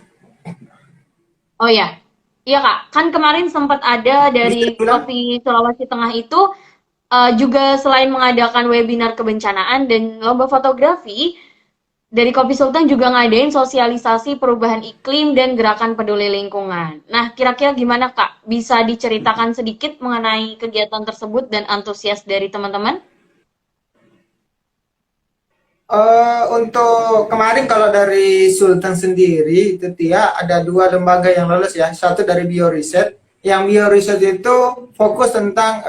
Oh ya, iya Kak, kan kemarin sempat ada dari bisa diulang. Kopi Sulawesi Tengah itu juga selain mengadakan webinar kebencanaan dan lomba fotografi, dari Kopi Sultan juga ngadain sosialisasi perubahan iklim dan gerakan peduli lingkungan. Nah, kira-kira gimana Kak? Bisa diceritakan sedikit mengenai kegiatan tersebut dan antusias dari teman-teman? Untuk kemarin kalau dari Sultan sendiri itu Tia ada dua lembaga yang lolos ya. Satu dari Bioriset. Yang Bioriset itu fokus tentang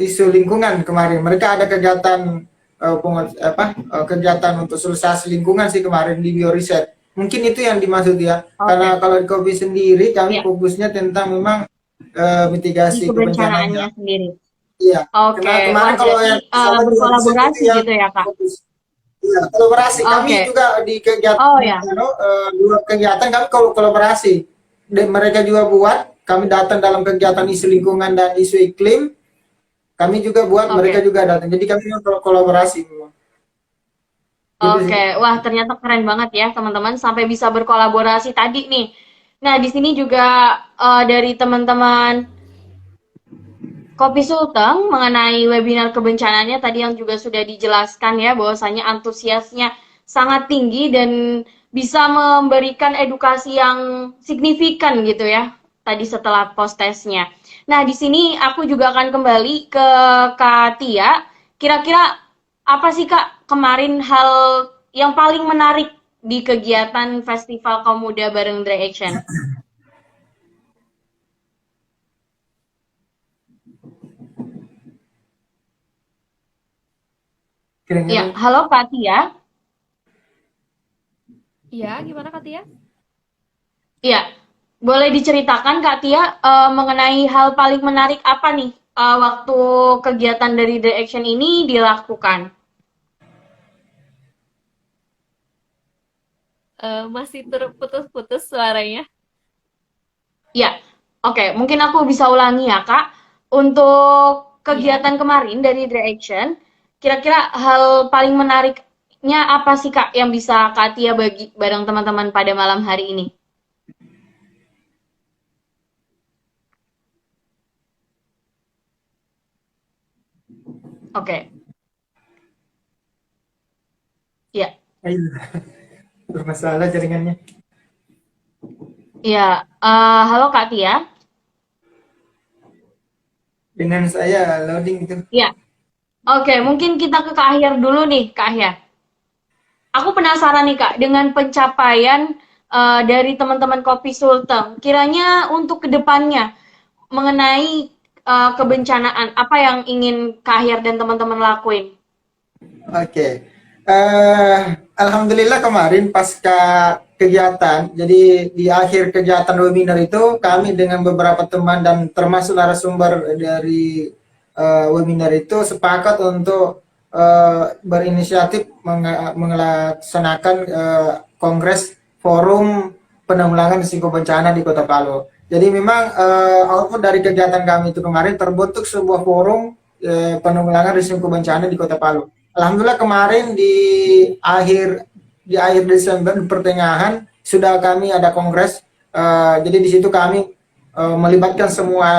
isu lingkungan kemarin. Mereka ada kegiatan kegiatan untuk sosialisasi lingkungan sih kemarin di Bioriset. Mungkin itu yang dimaksud ya. Karena Oke, kalau di Kopi sendiri kami ya, fokusnya tentang memang di mitigasi kebencanaannya kebencananya. sendiri. Iya, Oke, karena kemarin wah kalau berarti yang salah di riset itu berkolaborasi yang gitu ya Kak? fokus. Iya, kolaborasi. Kami Oke, juga di kegiatan oh ya, dua kegiatan kami kolaborasi. Dan mereka juga buat, kami datang dalam kegiatan isu lingkungan dan isu iklim. Kami juga buat, mereka oke. juga datang. Jadi kami kolaborasi. Gitu sih. Oke, wah ternyata keren banget ya teman-teman sampai bisa berkolaborasi tadi nih. Nah, di sini juga dari teman-teman Kopi Sulteng mengenai webinar kebencananya tadi yang juga sudah dijelaskan ya bahwasanya antusiasnya sangat tinggi dan bisa memberikan edukasi yang signifikan gitu ya tadi setelah post testnya. Nah, di sini aku juga akan kembali ke Kak Tia. Kira-kira apa sih Kak kemarin hal yang paling menarik di kegiatan Festival Kaum Muda bareng Dry Action? Ya, Kira-kira halo Kak Tia. Iya, gimana Kak Tia? Iya, boleh diceritakan Kak Tia mengenai hal paling menarik apa nih waktu kegiatan dari The Action ini dilakukan? Masih terputus-putus suaranya. Ya, oke, mungkin aku bisa ulangi ya Kak. Untuk Iya. kegiatan kemarin dari The Action, kira-kira hal paling menariknya apa sih Kak yang bisa Kak Tia bagi bareng teman-teman pada malam hari ini? Oke, ya, bermasalah jaringannya. ya, halo Kak Tia. Dengan saya loading itu. Ya, oke, mungkin kita ke Kak Ahyar dulu nih, Kak Ahyar. Aku penasaran nih Kak, dengan pencapaian dari teman-teman Kopi Sulteng, kiranya untuk kedepannya mengenai kebencanaan, apa yang ingin Kak Ahyar dan teman-teman lakuin? Oke. Eh, Alhamdulillah kemarin pasca kegiatan, jadi di akhir kegiatan webinar itu kami dengan beberapa teman dan termasuk narasumber dari webinar itu sepakat untuk berinisiatif melaksanakan kongres forum penanggulangan risiko bencana di Kota Palu. Jadi memang output dari kegiatan kami itu kemarin terbentuk sebuah forum penanggulangan risiko bencana di Kota Palu. Alhamdulillah kemarin di akhir Desember di pertengahan sudah kami ada kongres. Jadi di situ kami melibatkan semua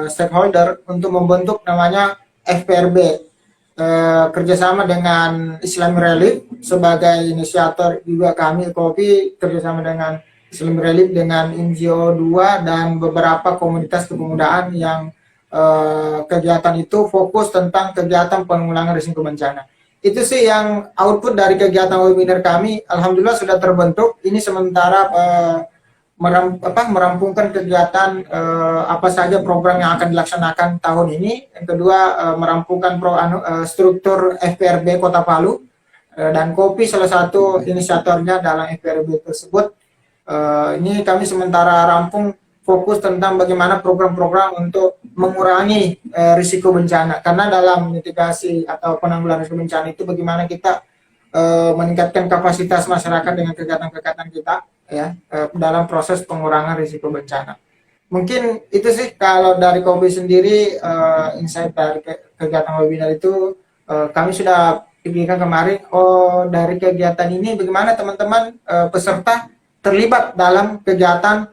stakeholder untuk membentuk namanya FPRB, kerjasama dengan Islamic Relief sebagai inisiator, juga kami Kopi kerjasama dengan Islamic Relief dengan NGO 2 dan beberapa komunitas kepemudaan yang kegiatan itu fokus tentang kegiatan penanggulangan risiko bencana. Itu sih yang output dari kegiatan webinar kami. Alhamdulillah sudah terbentuk. Ini sementara merampungkan kegiatan apa saja program yang akan dilaksanakan tahun ini. Yang kedua, merampungkan struktur FPRB Kota Palu, dan Kopi salah satu inisiatornya dalam FPRB tersebut. Ini kami sementara rampung fokus tentang bagaimana program-program untuk mengurangi risiko bencana. Karena dalam mitigasi atau penanggulangan risiko bencana itu bagaimana kita meningkatkan kapasitas masyarakat dengan kegiatan-kegiatan kita ya dalam proses pengurangan risiko bencana. Mungkin itu sih kalau dari Kopi sendiri, insight dari kegiatan webinar itu kami sudah pikirkan kemarin. Dari kegiatan ini bagaimana teman-teman peserta terlibat dalam kegiatan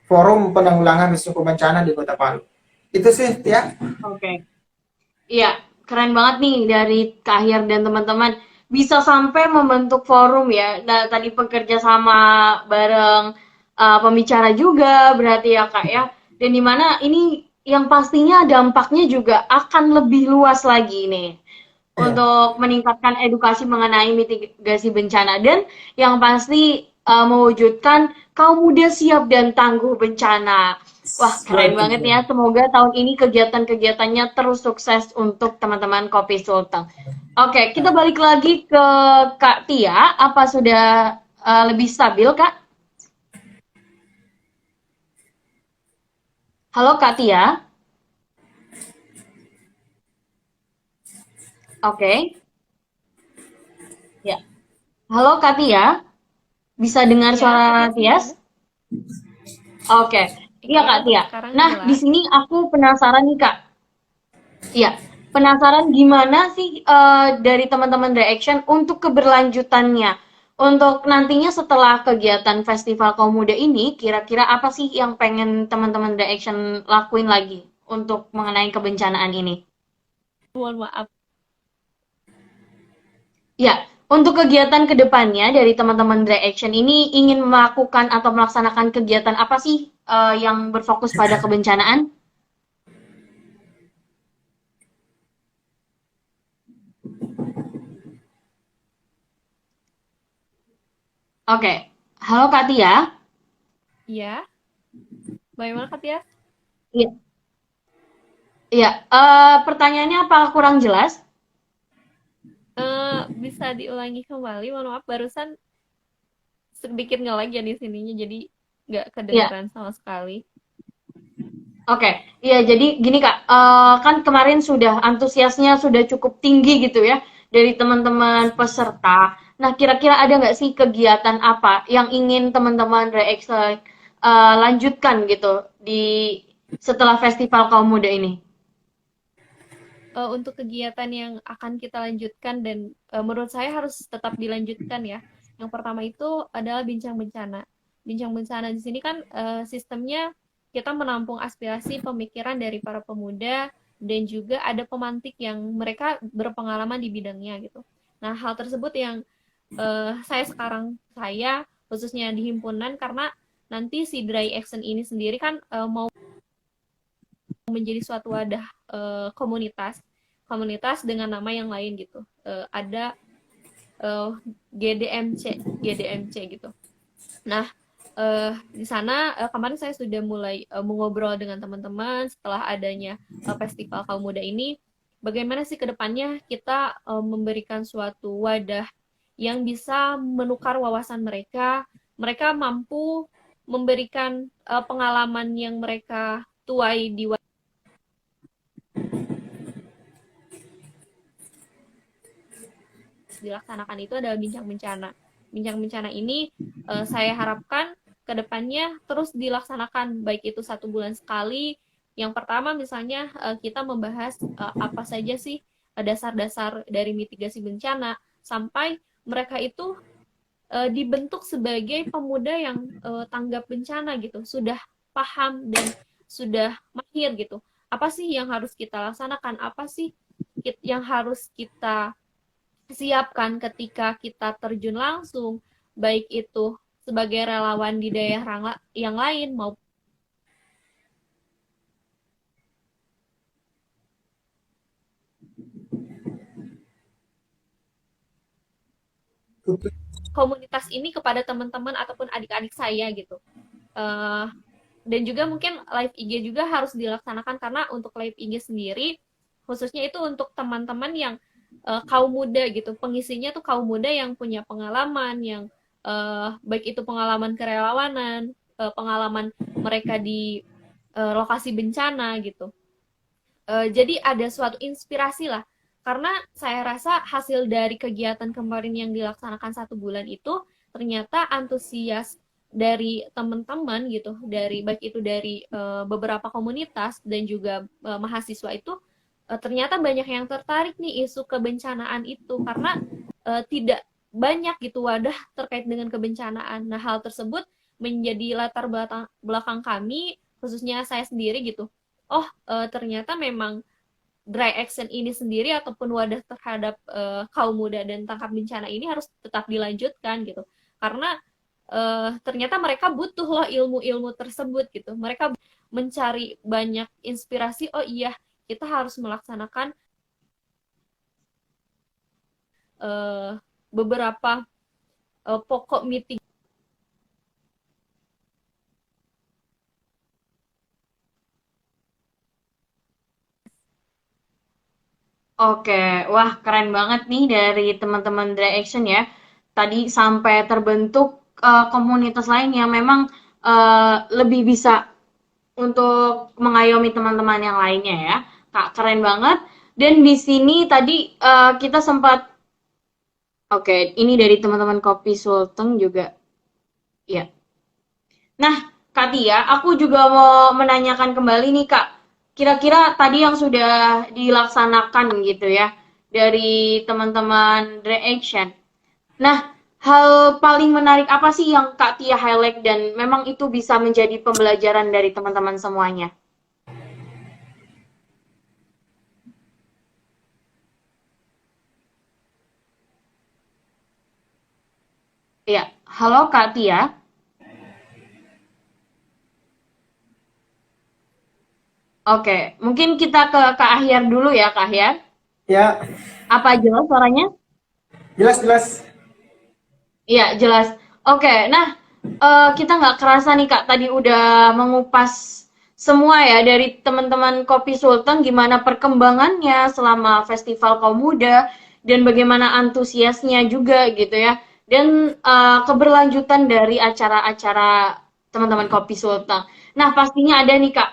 forum penanggulangan risiko bencana di Kota Palu. Itu sih ya. Oke. Iya, keren banget nih dari Kak Ahyar dan teman-teman bisa sampai membentuk forum ya. Nah, tadi bekerja sama bareng pembicara juga berarti ya Kak ya. Dan dimana ini yang pastinya dampaknya juga akan lebih luas lagi nih untuk meningkatkan edukasi mengenai mitigasi bencana dan yang pasti mewujudkan kaum muda siap dan tangguh bencana. Wah, keren banget ya. Semoga tahun ini kegiatan-kegiatannya terus sukses untuk teman-teman Kopi Sulteng. Oke, kita balik lagi ke Kak Tia. Apa sudah lebih stabil, Kak? Halo, Kak Tia. Oke. Ya. Halo, Kak Tia. Bisa dengar suara Tias? Oke. Iya, Kak Tia. Nah, di sini aku penasaran nih, Kak. Iya, penasaran gimana sih dari teman-teman Reaction untuk keberlanjutannya? Untuk nantinya setelah kegiatan Festival Kaum Muda ini, kira-kira apa sih yang pengen teman-teman Reaction lakuin lagi untuk mengenai kebencanaan ini? Mohon maaf. Ya, untuk kegiatan kedepannya dari teman-teman Reaction ini ingin melakukan atau melaksanakan kegiatan apa sih yang berfokus pada kebencanaan? Oke, halo Kak Tia. Iya. Bagaimana Kak Tia? Iya, iya. Pertanyaannya apakah kurang jelas? Bisa diulangi kembali, mohon maaf barusan sedikit nge-lag ya di sininya, jadi nggak kedengeran sama sekali. Oke, iya jadi gini Kak, kan kemarin sudah antusiasnya sudah cukup tinggi gitu ya dari teman-teman peserta. Nah, kira-kira ada nggak sih kegiatan apa yang ingin teman-teman Reaction lanjutkan gitu di setelah Festival Kaum Muda ini? Untuk kegiatan yang akan kita lanjutkan dan menurut saya harus tetap dilanjutkan ya. Yang pertama itu adalah bincang bencana. Bincang bencana di sini kan sistemnya kita menampung aspirasi pemikiran dari para pemuda dan juga ada pemantik yang mereka berpengalaman di bidangnya gitu. Nah, hal tersebut yang saya khususnya di himpunan, karena nanti si Dry Action ini sendiri kan mau menjadi suatu wadah komunitas dengan nama yang lain gitu. Ada GDMC gitu. Nah, di sana kemarin saya sudah mulai mengobrol dengan teman-teman setelah adanya Festival Kaum Muda ini, bagaimana sih ke depannya kita memberikan suatu wadah yang bisa menukar wawasan mereka mampu memberikan pengalaman yang mereka tuai di dilaksanakan itu adalah bincang bencana. Bincang bencana ini saya harapkan kedepannya terus dilaksanakan, baik itu 1 bulan sekali. Yang pertama misalnya kita membahas apa saja sih dasar-dasar dari mitigasi bencana, sampai mereka itu dibentuk sebagai pemuda yang tanggap bencana gitu, sudah paham dan sudah mahir gitu. Apa sih yang harus kita laksanakan? Apa sih yang harus kita siapkan ketika kita terjun langsung, baik itu sebagai relawan di daerah yang lain maupun komunitas ini kepada teman-teman ataupun adik-adik saya gitu. Dan juga mungkin live IG juga harus dilaksanakan, karena untuk live IG sendiri khususnya itu untuk teman-teman yang kaum muda gitu, pengisinya tuh kaum muda yang punya pengalaman, yang baik itu pengalaman kerelawanan, pengalaman mereka di lokasi bencana gitu. Jadi ada suatu inspirasi lah, karena saya rasa hasil dari kegiatan kemarin yang dilaksanakan 1 bulan itu ternyata antusias dari teman-teman gitu, dari baik itu dari beberapa komunitas dan juga mahasiswa itu ternyata banyak yang tertarik nih isu kebencanaan itu, karena tidak banyak gitu wadah terkait dengan kebencanaan. Nah, hal tersebut menjadi latar belakang kami, khususnya saya sendiri gitu. Oh, ternyata memang dry action ini sendiri ataupun wadah terhadap kaum muda dan tangkap bencana ini harus tetap dilanjutkan gitu, karena ternyata mereka butuh loh ilmu-ilmu tersebut gitu. Mereka mencari banyak inspirasi, oh iya kita harus melaksanakan beberapa pokok mitigasi. Oke, wah keren banget nih dari teman-teman Dry Action ya. Tadi sampai terbentuk komunitas lain yang memang lebih bisa untuk mengayomi teman-teman yang lainnya ya. Kak, keren banget. Dan di sini tadi kita sempat, oke, ini dari teman-teman Kopi Sulteng juga. Ya. Nah, Kak Tia, aku juga mau menanyakan kembali nih Kak. Kira-kira tadi yang sudah dilaksanakan gitu ya dari teman-teman Dry Action. Nah, hal paling menarik apa sih yang Kak Tia highlight dan memang itu bisa menjadi pembelajaran dari teman-teman semuanya? Ya, halo Kak Tia. Oke, mungkin kita ke Kak Ahyar dulu ya, Kak Ahyar. Ya, Apa jelas suaranya? jelas-jelas. Iya, jelas. Oke, nah kita nggak kerasa nih Kak, tadi udah mengupas semua ya dari teman-teman Kopi Sultan gimana perkembangannya selama Festival Kaum Muda dan bagaimana antusiasnya juga gitu ya. Dan keberlanjutan dari acara-acara teman-teman Kopi Sultan. Nah, pastinya ada nih Kak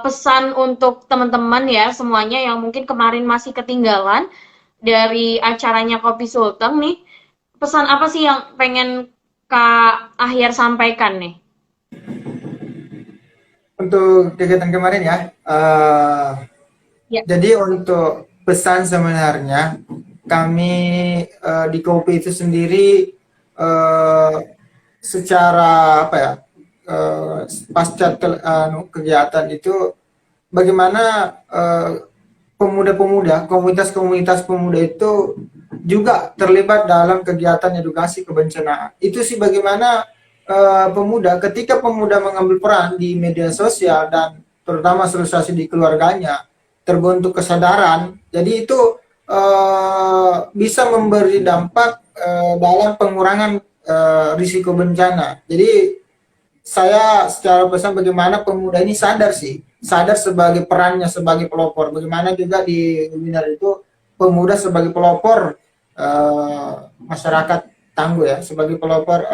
pesan untuk teman-teman ya semuanya yang mungkin kemarin masih ketinggalan dari acaranya Kopi Sultan nih. Pesan apa sih yang pengen Kak Ahyar sampaikan nih? Untuk kegiatan kemarin ya, Ya. jadi untuk pesan sebenarnya kami di Kopi itu sendiri secara apa ya, pasca kegiatan itu bagaimana pemuda-pemuda, komunitas-komunitas pemuda itu juga terlibat dalam kegiatan edukasi kebencanaan. Itu sih bagaimana pemuda, ketika pemuda mengambil peran di media sosial dan terutama sosialisasi di keluarganya, terbentuk kesadaran, jadi itu bisa memberi dampak dalam pengurangan risiko bencana. Jadi saya secara pesan bagaimana pemuda ini sadar sebagai perannya sebagai pelopor. Bagaimana juga di webinar itu pemuda sebagai pelopor masyarakat tangguh ya, sebagai pelopor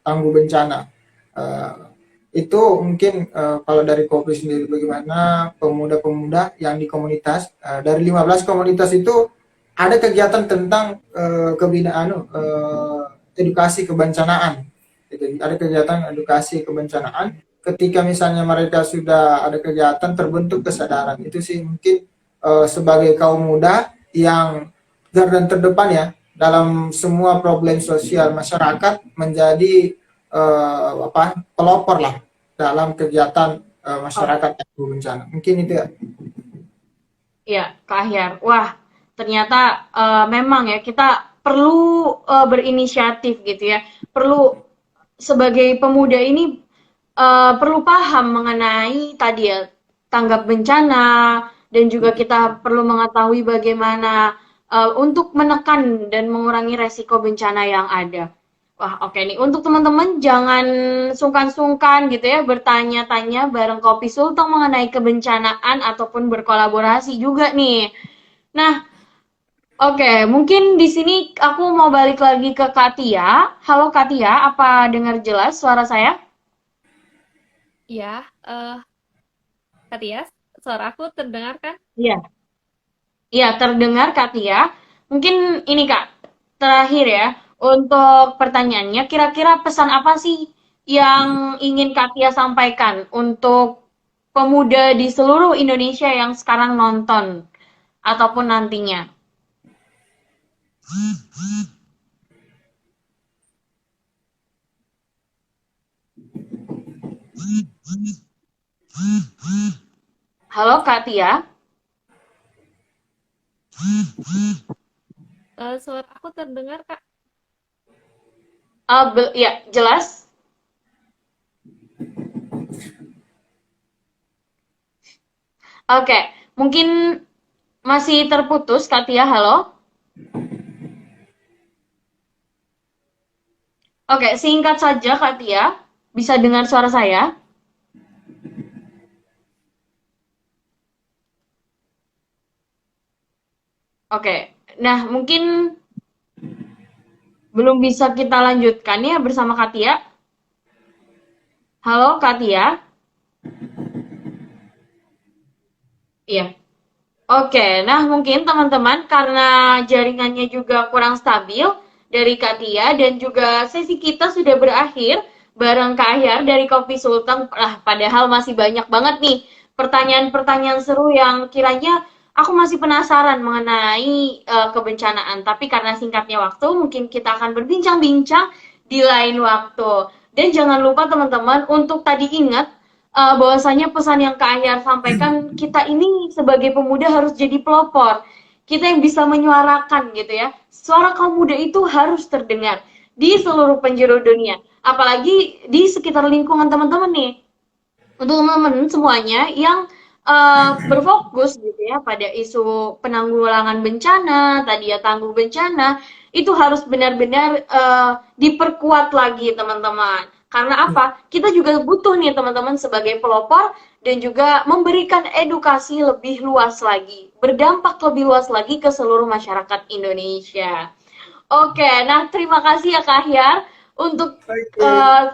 tangguh bencana. Itu mungkin kalau dari Kopi sendiri bagaimana pemuda-pemuda yang di komunitas dari 15 komunitas itu ada kegiatan tentang edukasi kebencanaan. Gitu. Ada kegiatan edukasi kebencanaan. Ketika misalnya mereka sudah ada kegiatan terbentuk kesadaran, itu sih mungkin sebagai kaum muda yang garda terdepan ya dalam semua problem sosial masyarakat menjadi pelopor lah dalam kegiatan masyarakat yang bencana. Mungkin itu ya. Ya, Kak Ahyar. Wah, ternyata memang ya kita perlu berinisiatif gitu ya. Perlu sebagai pemuda ini perlu paham mengenai tadi ya tanggap bencana dan juga kita perlu mengetahui bagaimana untuk menekan dan mengurangi resiko bencana yang ada. Wah, oke nih. Untuk teman-teman jangan sungkan-sungkan gitu ya bertanya-tanya bareng Kopi Sulteng mengenai kebencanaan ataupun berkolaborasi juga nih. Nah, oke, mungkin di sini aku mau balik lagi ke Katia. Halo Katia, apa dengar jelas suara saya? Ya, Katias, suara aku terdengar kan? Iya. Iya, terdengar Katia. Mungkin ini Kak, terakhir ya, untuk pertanyaannya, kira-kira pesan apa sih yang ingin Katia sampaikan untuk pemuda di seluruh Indonesia yang sekarang nonton ataupun nantinya? Halo Katia. Suara aku terdengar, Kak? Ya, jelas. Oke, mungkin masih terputus Katia, halo? Oke, singkat saja Katia, bisa dengar suara saya? Oke, nah mungkin belum bisa kita lanjutkan ya bersama Katia. Halo Katia? Iya. Oke, nah mungkin teman-teman karena jaringannya juga kurang stabil dari Katia dan juga sesi kita sudah berakhir bareng Kak Ahyar dari Kopi Sulteng. Padahal masih banyak banget nih pertanyaan-pertanyaan seru yang kiranya aku masih penasaran mengenai kebencanaan. Tapi karena singkatnya waktu, mungkin kita akan berbincang-bincang di lain waktu. Dan jangan lupa teman-teman untuk tadi ingat bahwasanya pesan yang Kak Ahyar sampaikan, kita ini sebagai pemuda harus jadi pelopor. Kita yang bisa menyuarakan gitu ya. Suara kaum muda itu harus terdengar di seluruh penjuru dunia. Apalagi di sekitar lingkungan teman-teman nih. Untuk teman-teman semuanya yang berfokus gitu ya pada isu penanggulangan bencana, tadi ya tangguh bencana, itu harus benar-benar diperkuat lagi teman-teman. Karena apa? Kita juga butuh nih teman-teman sebagai pelopor dan juga memberikan edukasi lebih luas lagi, berdampak lebih luas lagi ke seluruh masyarakat Indonesia. Oke, nah terima kasih ya Kak Hyar untuk Oke.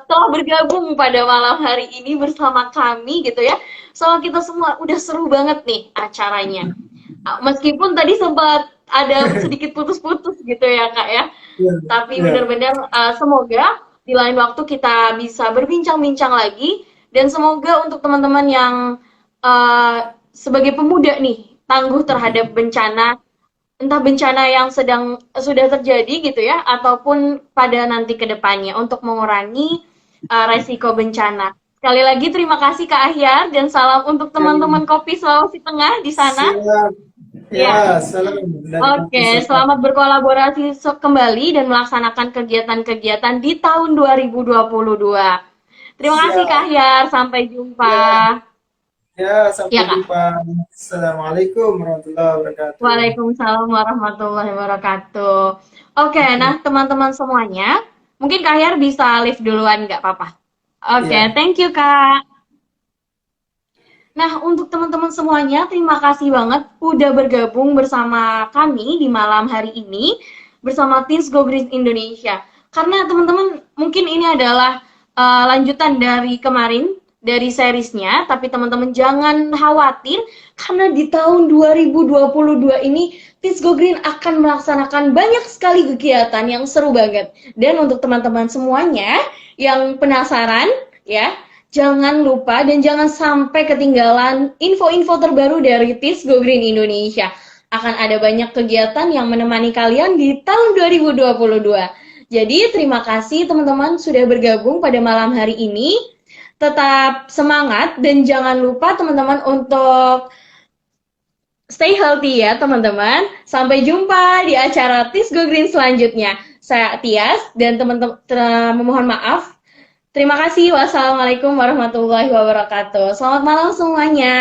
telah bergabung pada malam hari ini bersama kami gitu ya. Soal kita semua udah seru banget nih acaranya. Meskipun tadi sempat ada sedikit putus-putus gitu ya Kak ya. Iya, Tapi iya. benar-benar semoga di lain waktu kita bisa berbincang-bincang lagi dan semoga untuk teman-teman yang sebagai pemuda nih tangguh terhadap bencana, entah bencana yang sudah terjadi gitu ya ataupun pada nanti ke depannya untuk mengurangi resiko bencana. Sekali lagi terima kasih Kak Ahyar dan salam untuk teman-teman Kopi Sulawesi Tengah di sana. Siap. Ya. Ya, salam dari Kopi Oke, Sultan. selamat berkolaborasi kembali dan melaksanakan kegiatan-kegiatan di tahun 2022. Terima kasih Kak Siap. Ahyar, sampai jumpa. Ya, ya, sampai Ya Kak. jumpa. Assalamualaikum warahmatullahi wabarakatuh. Waalaikumsalam warahmatullahi wabarakatuh. Oke, nah teman-teman semuanya, mungkin Kak Ahyar bisa live duluan nggak apa-apa. Oke, Ya, thank you Kak. Nah, untuk teman-teman semuanya, terima kasih banget udah bergabung bersama kami di malam hari ini bersama Teens Go Green Indonesia. Karena teman-teman mungkin ini adalah lanjutan dari kemarin dari seriesnya, tapi teman-teman jangan khawatir karena di tahun 2022 ini Tis Go Green akan melaksanakan banyak sekali kegiatan yang seru banget. Dan untuk teman-teman semuanya yang penasaran ya, jangan lupa dan jangan sampai ketinggalan info-info terbaru dari Tis Go Green Indonesia. Akan ada banyak kegiatan yang menemani kalian di tahun 2022. Jadi terima kasih teman-teman sudah bergabung pada malam hari ini. Tetap semangat dan jangan lupa teman-teman untuk stay healthy ya teman-teman. Sampai jumpa di acara Tis Go Green selanjutnya. Saya Tias dan teman-teman memohon maaf. Terima kasih. Wassalamualaikum warahmatullahi wabarakatuh. Selamat malam semuanya.